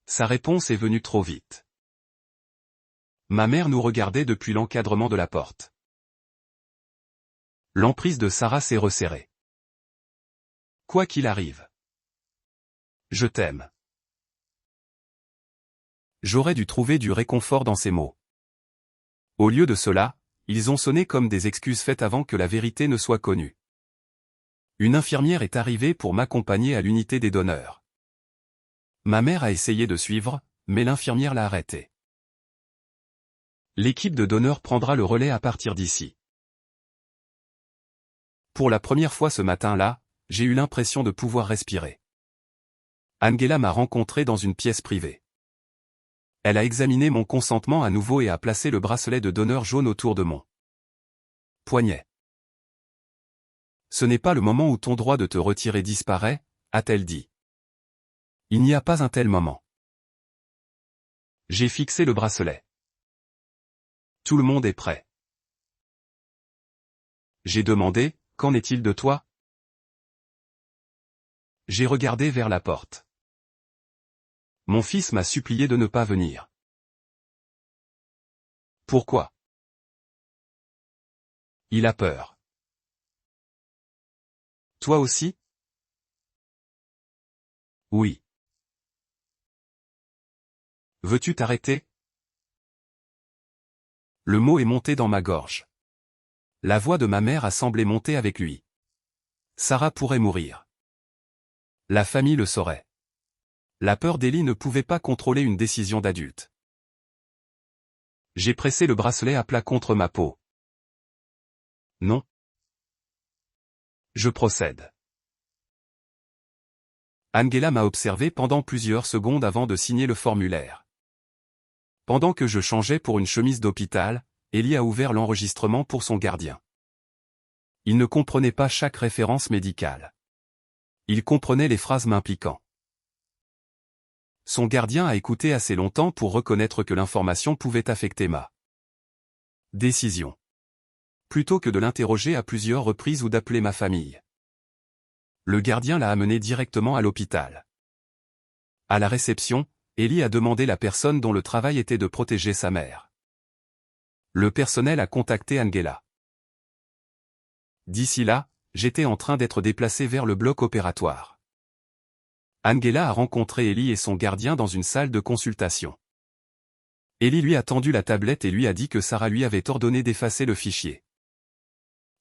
Sa réponse est venue trop vite. Ma mère nous regardait depuis l'encadrement de la porte. L'emprise de Sarah s'est resserrée. Quoi qu'il arrive. Je t'aime. J'aurais dû trouver du réconfort dans ces mots. Au lieu de cela, ils ont sonné comme des excuses faites avant que la vérité ne soit connue. Une infirmière est arrivée pour m'accompagner à l'unité des donneurs. Ma mère a essayé de suivre, mais l'infirmière l'a arrêtée. L'équipe de donneurs prendra le relais à partir d'ici. Pour la première fois ce matin-là, j'ai eu l'impression de pouvoir respirer. Angela m'a rencontré dans une pièce privée. Elle a examiné mon consentement à nouveau et a placé le bracelet de donneur jaune autour de mon poignet. Ce n'est pas le moment où ton droit de te retirer disparaît, a-t-elle dit. Il n'y a pas un tel moment. J'ai fixé le bracelet. Tout le monde est prêt. J'ai demandé, qu'en est-il de toi? J'ai regardé vers la porte. Mon fils m'a supplié de ne pas venir. Pourquoi? Il a peur. Toi aussi? Oui. Veux-tu t'arrêter? Le mot est monté dans ma gorge. La voix de ma mère a semblé monter avec lui. Sarah pourrait mourir. La famille le saurait. La peur d'Ellie ne pouvait pas contrôler une décision d'adulte. J'ai pressé le bracelet à plat contre ma peau. Non. Je procède. Angela m'a observé pendant plusieurs secondes avant de signer le formulaire. Pendant que je changeais pour une chemise d'hôpital, Ellie a ouvert l'enregistrement pour son gardien. Il ne comprenait pas chaque référence médicale. Il comprenait les phrases m'impliquant. Son gardien a écouté assez longtemps pour reconnaître que l'information pouvait affecter ma décision. Plutôt que de l'interroger à plusieurs reprises ou d'appeler ma famille. Le gardien l'a amené directement à l'hôpital. À la réception, Ellie a demandé la personne dont le travail était de protéger sa mère. Le personnel a contacté Angela. D'ici là, j'étais en train d'être déplacé vers le bloc opératoire. Angela a rencontré Ellie et son gardien dans une salle de consultation. Ellie lui a tendu la tablette et lui a dit que Sarah lui avait ordonné d'effacer le fichier.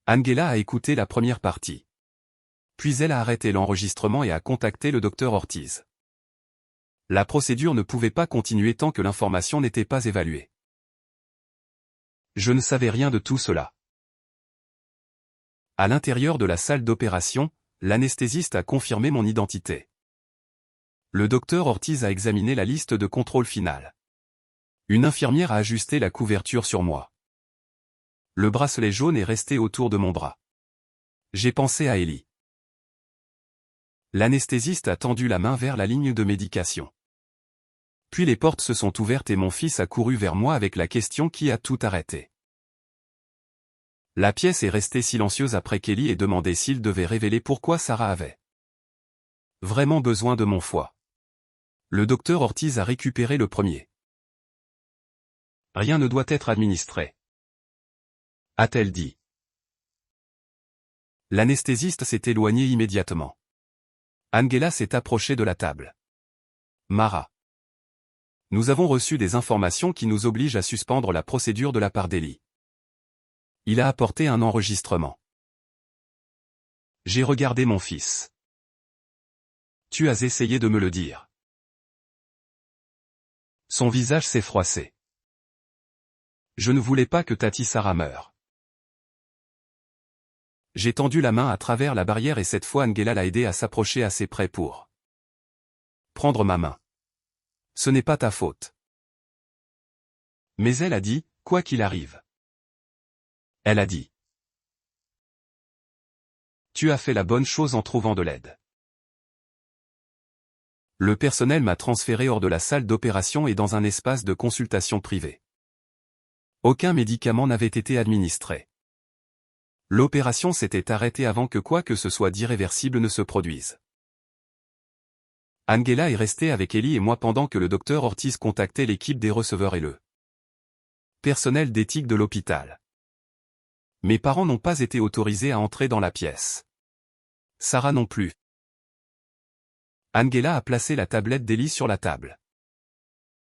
Angela a écouté la première partie. Puis elle a arrêté l'enregistrement et a contacté le docteur Ortiz. La procédure ne pouvait pas continuer tant que l'information n'était pas évaluée. Je ne savais rien de tout cela. À l'intérieur de la salle d'opération, l'anesthésiste a confirmé mon identité. Le docteur Ortiz a examiné la liste de contrôle finale. Une infirmière a ajusté la couverture sur moi. Le bracelet jaune est resté autour de mon bras. J'ai pensé à Ellie. L'anesthésiste a tendu la main vers la ligne de médication. Puis les portes se sont ouvertes et mon fils a couru vers moi avec la question qui a tout arrêté. La pièce est restée silencieuse après qu'Ellie ait demandé s'il devait révéler pourquoi Sarah avait vraiment besoin de mon foie. Le docteur Ortiz a récupéré le premier. Rien ne doit être administré, a-t-elle dit. L'anesthésiste s'est éloigné immédiatement. Angela s'est approchée de la table. Mara. Nous avons reçu des informations qui nous obligent à suspendre la procédure de la part d'Ellie. Il a apporté un enregistrement. J'ai regardé mon fils. Tu as essayé de me le dire. Son visage s'est froissé. Je ne voulais pas que Tati Sarah meure. J'ai tendu la main à travers la barrière et cette fois Angela l'a aidé à s'approcher assez près pour prendre ma main. Ce n'est pas ta faute. Mais elle a dit, quoi qu'il arrive. Elle a dit. Tu as fait la bonne chose en trouvant de l'aide. Le personnel m'a transféré hors de la salle d'opération et dans un espace de consultation privée. Aucun médicament n'avait été administré. L'opération s'était arrêtée avant que quoi que ce soit d'irréversible ne se produise. Angela est restée avec Ellie et moi pendant que le docteur Ortiz contactait l'équipe des receveurs et le personnel d'éthique de l'hôpital. Mes parents n'ont pas été autorisés à entrer dans la pièce. Sarah non plus. Angela a placé la tablette d'Ellie sur la table.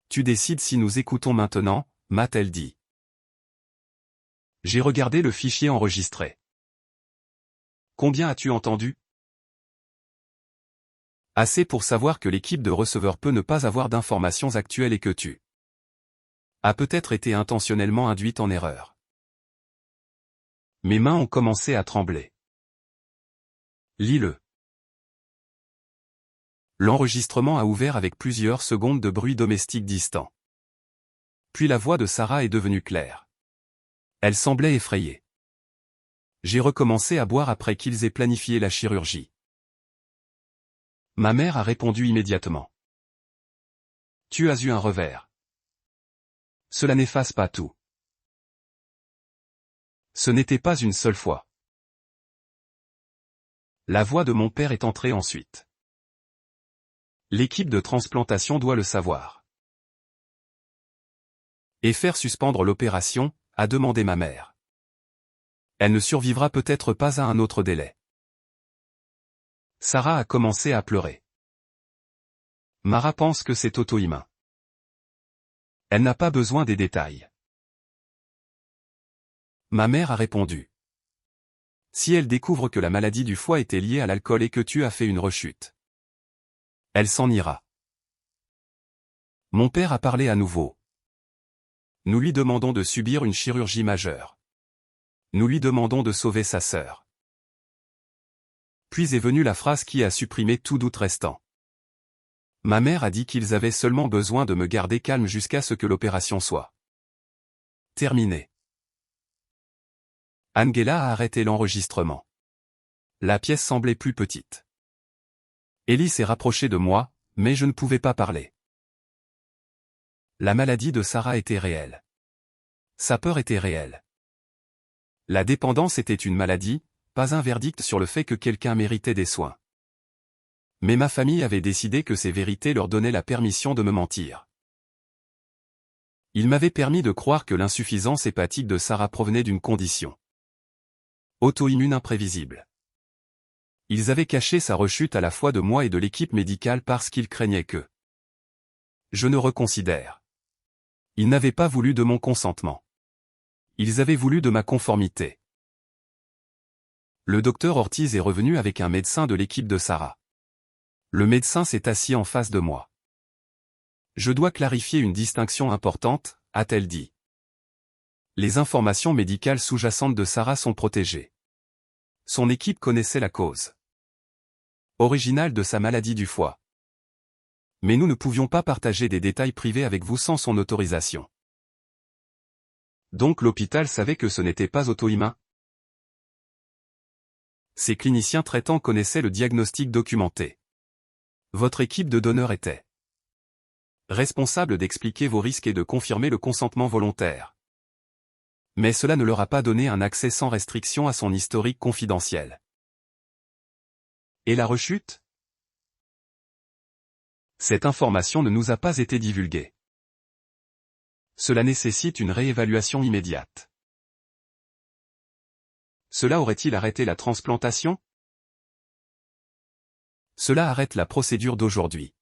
Tu décides si nous écoutons maintenant, m'a-t-elle dit. J'ai regardé le fichier enregistré. Combien as-tu entendu? Assez pour savoir que l'équipe de receveurs peut ne pas avoir d'informations actuelles et que tu as peut-être été intentionnellement induite en erreur. Mes mains ont commencé à trembler. Lis-le. L'enregistrement a ouvert avec plusieurs secondes de bruit domestique distant. Puis la voix de Sarah est devenue claire. Elle semblait effrayée. J'ai recommencé à boire après qu'ils aient planifié la chirurgie. Ma mère a répondu immédiatement. Tu as eu un revers. Cela n'efface pas tout. Ce n'était pas une seule fois. La voix de mon père est entrée ensuite. L'équipe de transplantation doit le savoir. Et faire suspendre l'opération, a demandé ma mère. Elle ne survivra peut-être pas à un autre délai. Sarah a commencé à pleurer. Mara pense que c'est auto-immun. Elle n'a pas besoin des détails. Ma mère a répondu. Si elle découvre que la maladie du foie était liée à l'alcool et que tu as fait une rechute, elle s'en ira. Mon père a parlé à nouveau. Nous lui demandons de subir une chirurgie majeure. Nous lui demandons de sauver sa sœur. Puis est venue la phrase qui a supprimé tout doute restant. Ma mère a dit qu'ils avaient seulement besoin de me garder calme jusqu'à ce que l'opération soit terminée. Angela a arrêté l'enregistrement. La pièce semblait plus petite. Ellie s'est rapprochée de moi, mais je ne pouvais pas parler. La maladie de Sarah était réelle. Sa peur était réelle. La dépendance était une maladie, pas un verdict sur le fait que quelqu'un méritait des soins. Mais ma famille avait décidé que ces vérités leur donnaient la permission de me mentir. Ils m'avaient permis de croire que l'insuffisance hépatique de Sarah provenait d'une condition auto-immune imprévisible. Ils avaient caché sa rechute à la fois de moi et de l'équipe médicale parce qu'ils craignaient que je ne reconsidère. Ils n'avaient pas voulu de mon consentement. Ils avaient voulu de ma conformité. Le docteur Ortiz est revenu avec un médecin de l'équipe de Sarah. Le médecin s'est assis en face de moi. Je dois clarifier une distinction importante, a-t-elle dit. Les informations médicales sous-jacentes de Sarah sont protégées. Son équipe connaissait la cause originale de sa maladie du foie. Mais nous ne pouvions pas partager des détails privés avec vous sans son autorisation. Donc l'hôpital savait que ce n'était pas auto-immun. Ces cliniciens traitants connaissaient le diagnostic documenté. Votre équipe de donneurs était responsable d'expliquer vos risques et de confirmer le consentement volontaire. Mais cela ne leur a pas donné un accès sans restriction à son historique confidentiel. Et la rechute? Cette information ne nous a pas été divulguée. Cela nécessite une réévaluation immédiate. Cela aurait-il arrêté la transplantation? Cela arrête la procédure d'aujourd'hui.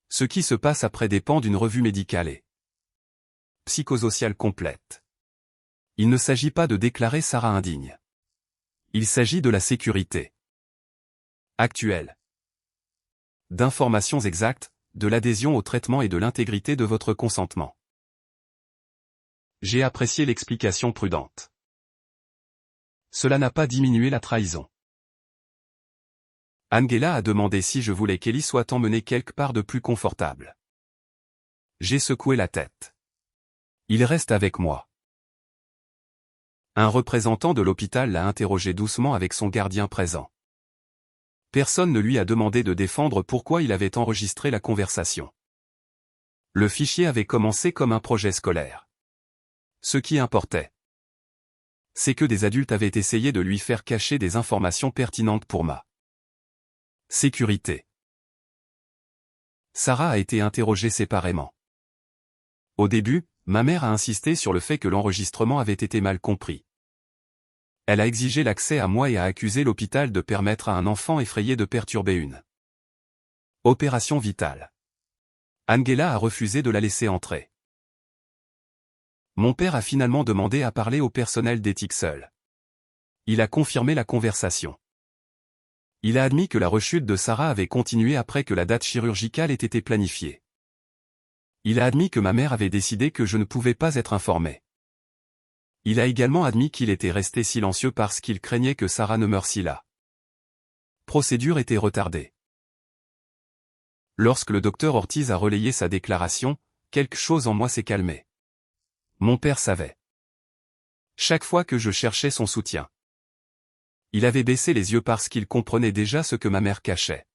Ce qui se passe après dépend d'une revue médicale et psychosociale complète. Il ne s'agit pas de déclarer Sarah indigne. Il s'agit de la sécurité actuelle, d'informations exactes, de l'adhésion au traitement et de l'intégrité de votre consentement. J'ai apprécié l'explication prudente. Cela n'a pas diminué la trahison. Angela a demandé si je voulais qu'Ellie soit emmenée quelque part de plus confortable. J'ai secoué la tête. Il reste avec moi. Un représentant de l'hôpital l'a interrogé doucement avec son gardien présent. Personne ne lui a demandé de défendre pourquoi il avait enregistré la conversation. Le fichier avait commencé comme un projet scolaire. Ce qui importait, c'est que des adultes avaient essayé de lui faire cacher des informations pertinentes pour ma sécurité. Sarah a été interrogée séparément. Au début, ma mère a insisté sur le fait que l'enregistrement avait été mal compris. Elle a exigé l'accès à moi et a accusé l'hôpital de permettre à un enfant effrayé de perturber une opération vitale. Angela a refusé de la laisser entrer. Mon père a finalement demandé à parler au personnel d'éthique seul. Il a confirmé la conversation. Il a admis que la rechute de Sarah avait continué après que la date chirurgicale ait été planifiée. Il a admis que ma mère avait décidé que je ne pouvais pas être informé. Il a également admis qu'il était resté silencieux parce qu'il craignait que Sarah ne meure si la procédure était retardée. Lorsque le docteur Ortiz a relayé sa déclaration, quelque chose en moi s'est calmé. Mon père savait. Chaque fois que je cherchais son soutien, il avait baissé les yeux parce qu'il comprenait déjà ce que ma mère cachait.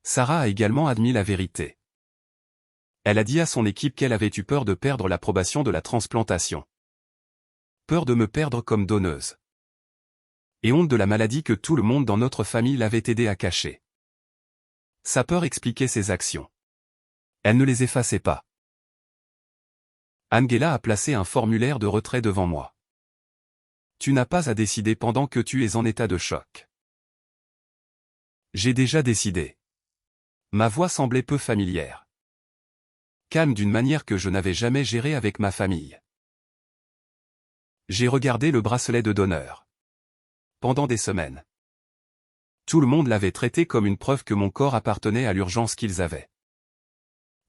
Sarah a également admis la vérité. Elle a dit à son équipe qu'elle avait eu peur de perdre l'approbation de la transplantation. Peur de me perdre comme donneuse. Et honte de la maladie que tout le monde dans notre famille l'avait aidé à cacher. Sa peur expliquait ses actions. Elle ne les effaçait pas. Angela a placé un formulaire de retrait devant moi. Tu n'as pas à décider pendant que tu es en état de choc. J'ai déjà décidé. Ma voix semblait peu familière. Calme d'une manière que je n'avais jamais gérée avec ma famille. J'ai regardé le bracelet de donneur. Pendant des semaines. Tout le monde l'avait traité comme une preuve que mon corps appartenait à l'urgence qu'ils avaient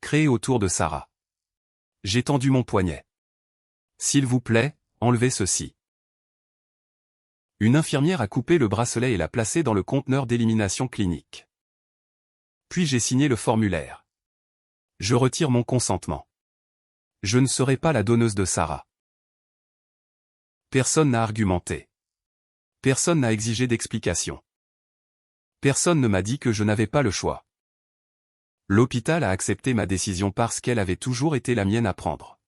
créée autour de Sarah. J'ai tendu mon poignet. S'il vous plaît, enlevez ceci. Une infirmière a coupé le bracelet et l'a placé dans le conteneur d'élimination clinique. Puis j'ai signé le formulaire. Je retire mon consentement. Je ne serai pas la donneuse de Sarah. Personne n'a argumenté. Personne n'a exigé d'explication. Personne ne m'a dit que je n'avais pas le choix. L'hôpital a accepté ma décision parce qu'elle avait toujours été la mienne à prendre.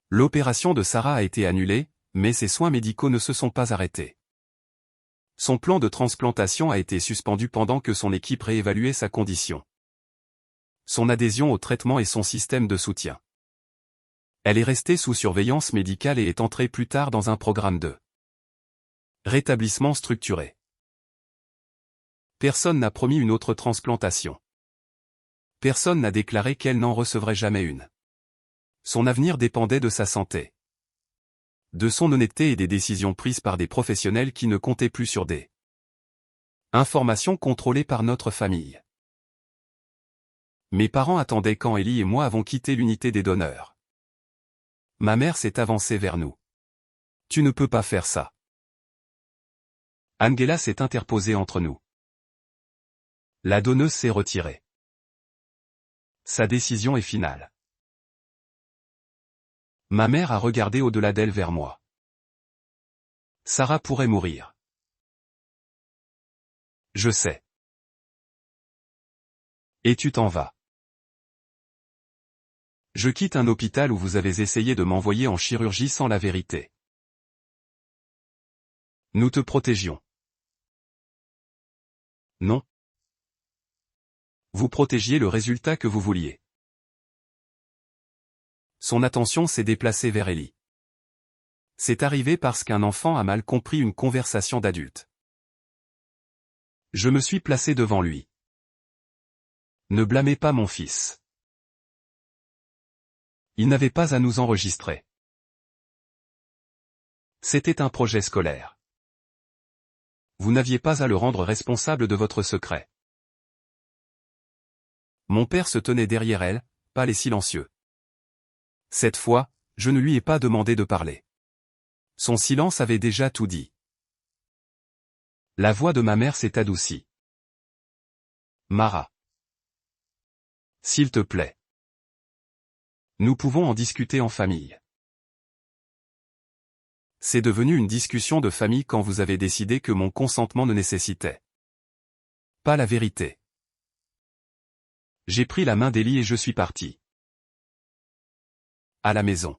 L'opération de Sarah a été annulée, mais ses soins médicaux ne se sont pas arrêtés. Son plan de transplantation a été suspendu pendant que son équipe réévaluait sa condition, son adhésion au traitement et son système de soutien. Elle est restée sous surveillance médicale et est entrée plus tard dans un programme de rétablissement structuré. Personne n'a promis une autre transplantation. Personne n'a déclaré qu'elle n'en recevrait jamais une. Son avenir dépendait de sa santé, de son honnêteté et des décisions prises par des professionnels qui ne comptaient plus sur des informations contrôlées par notre famille. Mes parents attendaient quand Ellie et moi avons quitté l'unité des donneurs. Ma mère s'est avancée vers nous. Tu ne peux pas faire ça. Angela s'est interposée entre nous. La donneuse s'est retirée. Sa décision est finale. Ma mère a regardé au-delà d'elle vers moi. Sarah pourrait mourir. Je sais. Et tu t'en vas. Je quitte un hôpital où vous avez essayé de m'envoyer en chirurgie sans la vérité. Nous te protégions. Non. Vous protégiez le résultat que vous vouliez. Son attention s'est déplacée vers Ellie. C'est arrivé parce qu'un enfant a mal compris une conversation d'adulte. Je me suis placé devant lui. Ne blâmez pas mon fils. Il n'avait pas à nous enregistrer. C'était un projet scolaire. Vous n'aviez pas à le rendre responsable de votre secret. Mon père se tenait derrière elle, pas les silencieux. Cette fois, je ne lui ai pas demandé de parler. Son silence avait déjà tout dit. La voix de ma mère s'est adoucie. Mara. S'il te plaît. Nous pouvons en discuter en famille. C'est devenu une discussion de famille quand vous avez décidé que mon consentement ne nécessitait pas la vérité. J'ai pris la main d'Ellie et je suis parti. À la maison.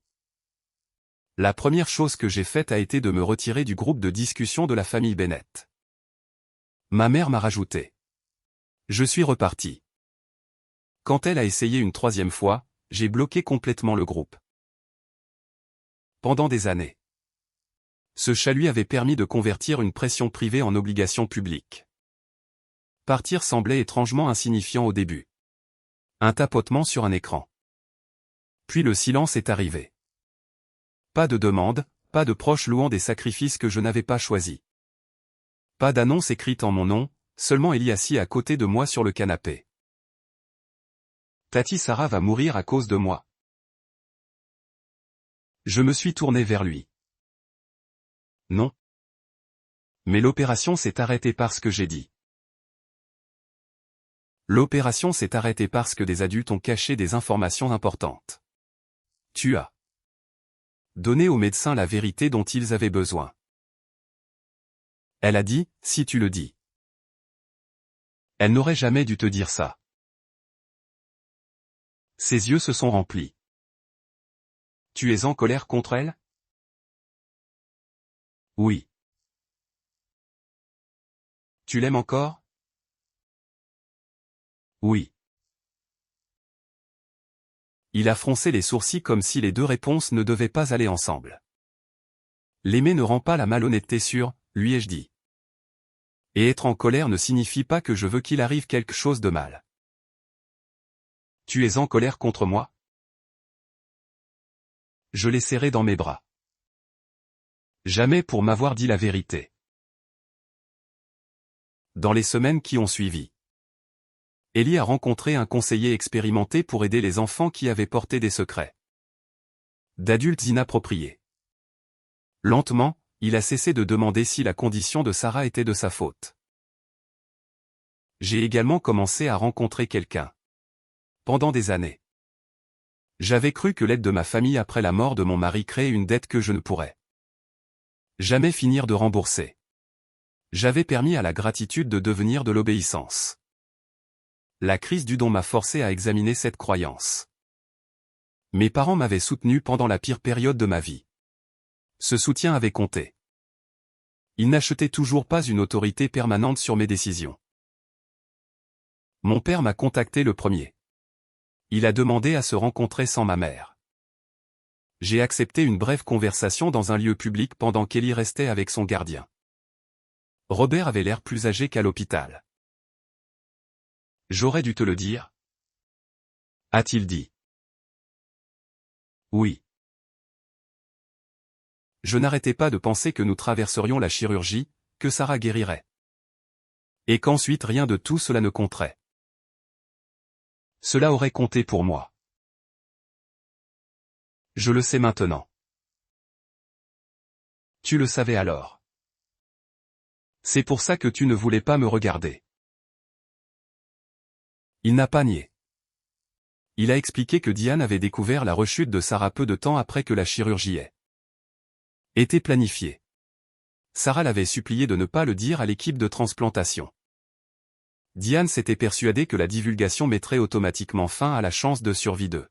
La première chose que j'ai faite a été de me retirer du groupe de discussion de la famille Bennett. Ma mère m'a rajouté. Je suis reparti. Quand elle a essayé une troisième fois, j'ai bloqué complètement le groupe. Pendant des années. Ce chalut avait permis de convertir une pression privée en obligation publique. Partir semblait étrangement insignifiant au début. Un tapotement sur un écran. Puis le silence est arrivé. Pas de demande, pas de proches louant des sacrifices que je n'avais pas choisis. Pas d'annonce écrite en mon nom, seulement Ellie assis à côté de moi sur le canapé. Tati Sarah va mourir à cause de moi. Je me suis tourné vers lui. Non. Mais l'opération s'est arrêtée parce que j'ai dit. L'opération s'est arrêtée parce que des adultes ont caché des informations importantes. Tu as donné aux médecins la vérité dont ils avaient besoin. Elle a dit, si tu le dis. Elle n'aurait jamais dû te dire ça. Ses yeux se sont remplis. Tu es en colère contre elle? Oui. Tu l'aimes encore? Oui. Il a froncé les sourcils comme si les deux réponses ne devaient pas aller ensemble. L'aimer ne rend pas la malhonnêteté sûre, lui ai-je dit. Et être en colère ne signifie pas que je veux qu'il arrive quelque chose de mal. Tu es en colère contre moi? Je l'ai serré dans mes bras. Jamais pour m'avoir dit la vérité. Dans les semaines qui ont suivi, Ellie a rencontré un conseiller expérimenté pour aider les enfants qui avaient porté des secrets d'adultes inappropriés. Lentement, il a cessé de demander si la condition de Sarah était de sa faute. J'ai également commencé à rencontrer quelqu'un. Pendant des années. J'avais cru que l'aide de ma famille après la mort de mon mari créait une dette que je ne pourrais jamais finir de rembourser. J'avais permis à la gratitude de devenir de l'obéissance. La crise du don m'a forcé à examiner cette croyance. Mes parents m'avaient soutenu pendant la pire période de ma vie. Ce soutien avait compté. Ils n'achetaient toujours pas une autorité permanente sur mes décisions. Mon père m'a contacté le premier. Il a demandé à se rencontrer sans ma mère. J'ai accepté une brève conversation dans un lieu public pendant qu'Ellie restait avec son gardien. Robert avait l'air plus âgé qu'à l'hôpital. J'aurais dû te le dire, a-t-il dit. Oui. Je n'arrêtais pas de penser que nous traverserions la chirurgie, que Sarah guérirait. Et qu'ensuite rien de tout cela ne compterait. Cela aurait compté pour moi. Je le sais maintenant. Tu le savais alors. C'est pour ça que tu ne voulais pas me regarder. Il n'a pas nié. Il a expliqué que Diane avait découvert la rechute de Sarah peu de temps après que la chirurgie ait été planifiée. Sarah l'avait supplié de ne pas le dire à l'équipe de transplantation. Diane s'était persuadée que la divulgation mettrait automatiquement fin à la chance de survie de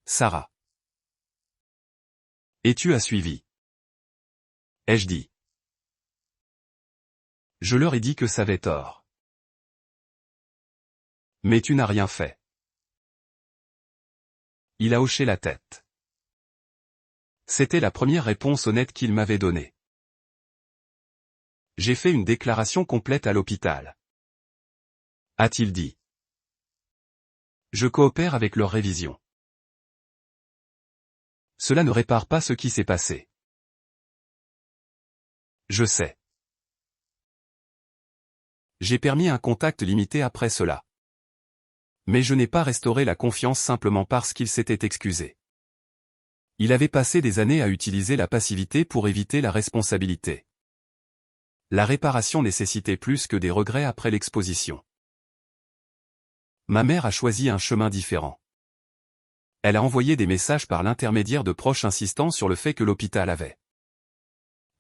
Sarah. Et tu as suivi. Ai-je dit. Je leur ai dit que ça avait tort. Mais tu n'as rien fait. Il a hoché la tête. C'était la première réponse honnête qu'il m'avait donnée. J'ai fait une déclaration complète à l'hôpital. A-t-il dit. Je coopère avec leur révision. Cela ne répare pas ce qui s'est passé. Je sais. J'ai permis un contact limité après cela. Mais je n'ai pas restauré la confiance simplement parce qu'il s'était excusé. Il avait passé des années à utiliser la passivité pour éviter la responsabilité. La réparation nécessitait plus que des regrets après l'exposition. Ma mère a choisi un chemin différent. Elle a envoyé des messages par l'intermédiaire de proches insistant sur le fait que l'hôpital avait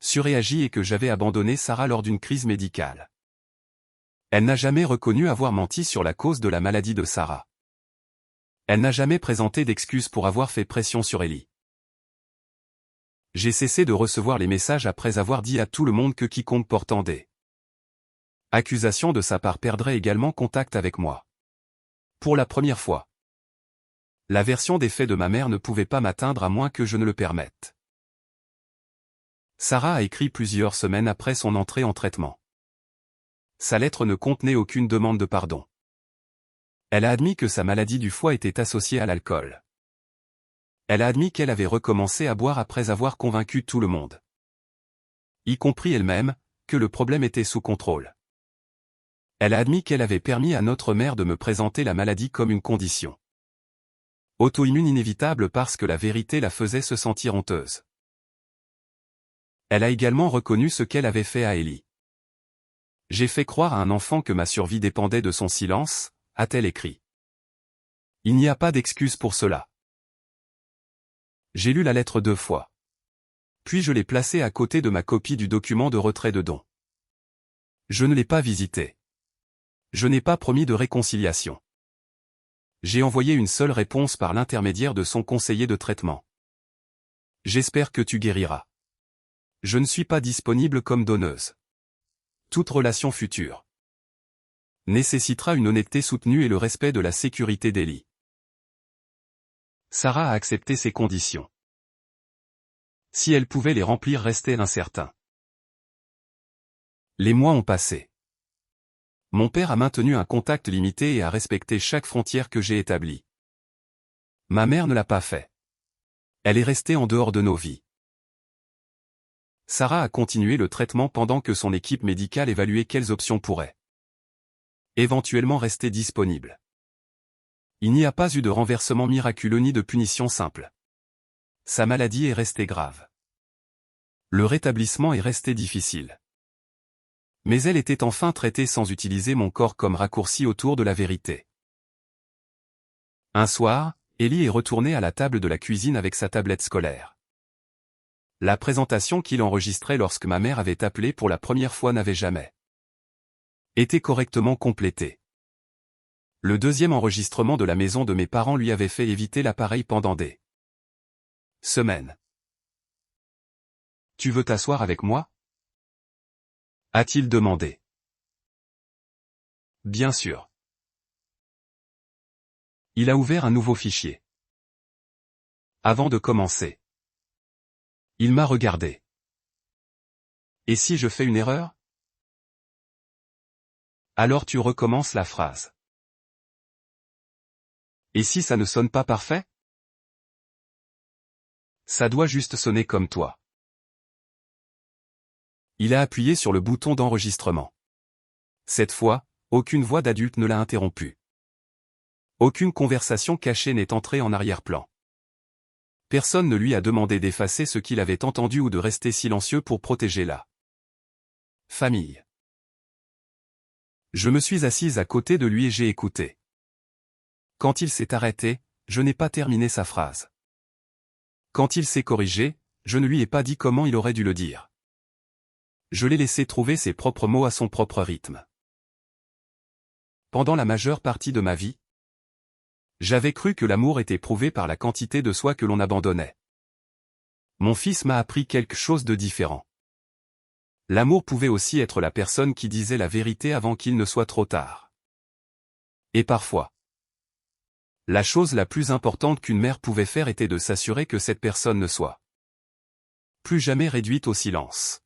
surréagi et que j'avais abandonné Sarah lors d'une crise médicale. Elle n'a jamais reconnu avoir menti sur la cause de la maladie de Sarah. Elle n'a jamais présenté d'excuses pour avoir fait pression sur Ellie. J'ai cessé de recevoir les messages après avoir dit à tout le monde que quiconque portant des accusations de sa part perdrait également contact avec moi. Pour la première fois. La version des faits de ma mère ne pouvait pas m'atteindre à moins que je ne le permette. Sarah a écrit plusieurs semaines après son entrée en traitement. Sa lettre ne contenait aucune demande de pardon. Elle a admis que sa maladie du foie était associée à l'alcool. Elle a admis qu'elle avait recommencé à boire après avoir convaincu tout le monde, y compris elle-même, que le problème était sous contrôle. Elle a admis qu'elle avait permis à notre mère de me présenter la maladie comme une condition auto-immune inévitable parce que la vérité la faisait se sentir honteuse. Elle a également reconnu ce qu'elle avait fait à Ellie. J'ai fait croire à un enfant que ma survie dépendait de son silence, a-t-elle écrit. Il n'y a pas d'excuse pour cela. J'ai lu la lettre 2 fois. Puis je l'ai placée à côté de ma copie du document de retrait de don. Je ne l'ai pas visité. Je n'ai pas promis de réconciliation. J'ai envoyé une seule réponse par l'intermédiaire de son conseiller de traitement. J'espère que tu guériras. Je ne suis pas disponible comme donneuse. Toute relation future nécessitera une honnêteté soutenue et le respect de la sécurité d'Ellie. Sarah a accepté ces conditions. Si elle pouvait les remplir restait incertain. Les mois ont passé. Mon père a maintenu un contact limité et a respecté chaque frontière que j'ai établie. Ma mère ne l'a pas fait. Elle est restée en dehors de nos vies. Sarah a continué le traitement pendant que son équipe médicale évaluait quelles options pourraient éventuellement rester disponibles. Il n'y a pas eu de renversement miraculeux ni de punition simple. Sa maladie est restée grave. Le rétablissement est resté difficile. Mais elle était enfin traitée sans utiliser mon corps comme raccourci autour de la vérité. Un soir, Ellie est retournée à la table de la cuisine avec sa tablette scolaire. La présentation qu'il enregistrait lorsque ma mère avait appelé pour la première fois n'avait jamais été correctement complétée. Le deuxième enregistrement de la maison de mes parents lui avait fait éviter l'appareil pendant des semaines. Tu veux t'asseoir avec moi ? A-t-il demandé. Bien sûr. Il a ouvert un nouveau fichier. Avant de commencer. Il m'a regardé. Et si je fais une erreur ? Alors tu recommences la phrase. Et si ça ne sonne pas parfait ? Ça doit juste sonner comme toi. Il a appuyé sur le bouton d'enregistrement. Cette fois, aucune voix d'adulte ne l'a interrompu. Aucune conversation cachée n'est entrée en arrière-plan. Personne ne lui a demandé d'effacer ce qu'il avait entendu ou de rester silencieux pour protéger la famille. Je me suis assise à côté de lui et j'ai écouté. Quand il s'est arrêté, je n'ai pas terminé sa phrase. Quand il s'est corrigé, je ne lui ai pas dit comment il aurait dû le dire. Je l'ai laissé trouver ses propres mots à son propre rythme. Pendant la majeure partie de ma vie, j'avais cru que l'amour était prouvé par la quantité de soi que l'on abandonnait. Mon fils m'a appris quelque chose de différent. L'amour pouvait aussi être la personne qui disait la vérité avant qu'il ne soit trop tard. Et parfois, la chose la plus importante qu'une mère pouvait faire était de s'assurer que cette personne ne soit plus jamais réduite au silence.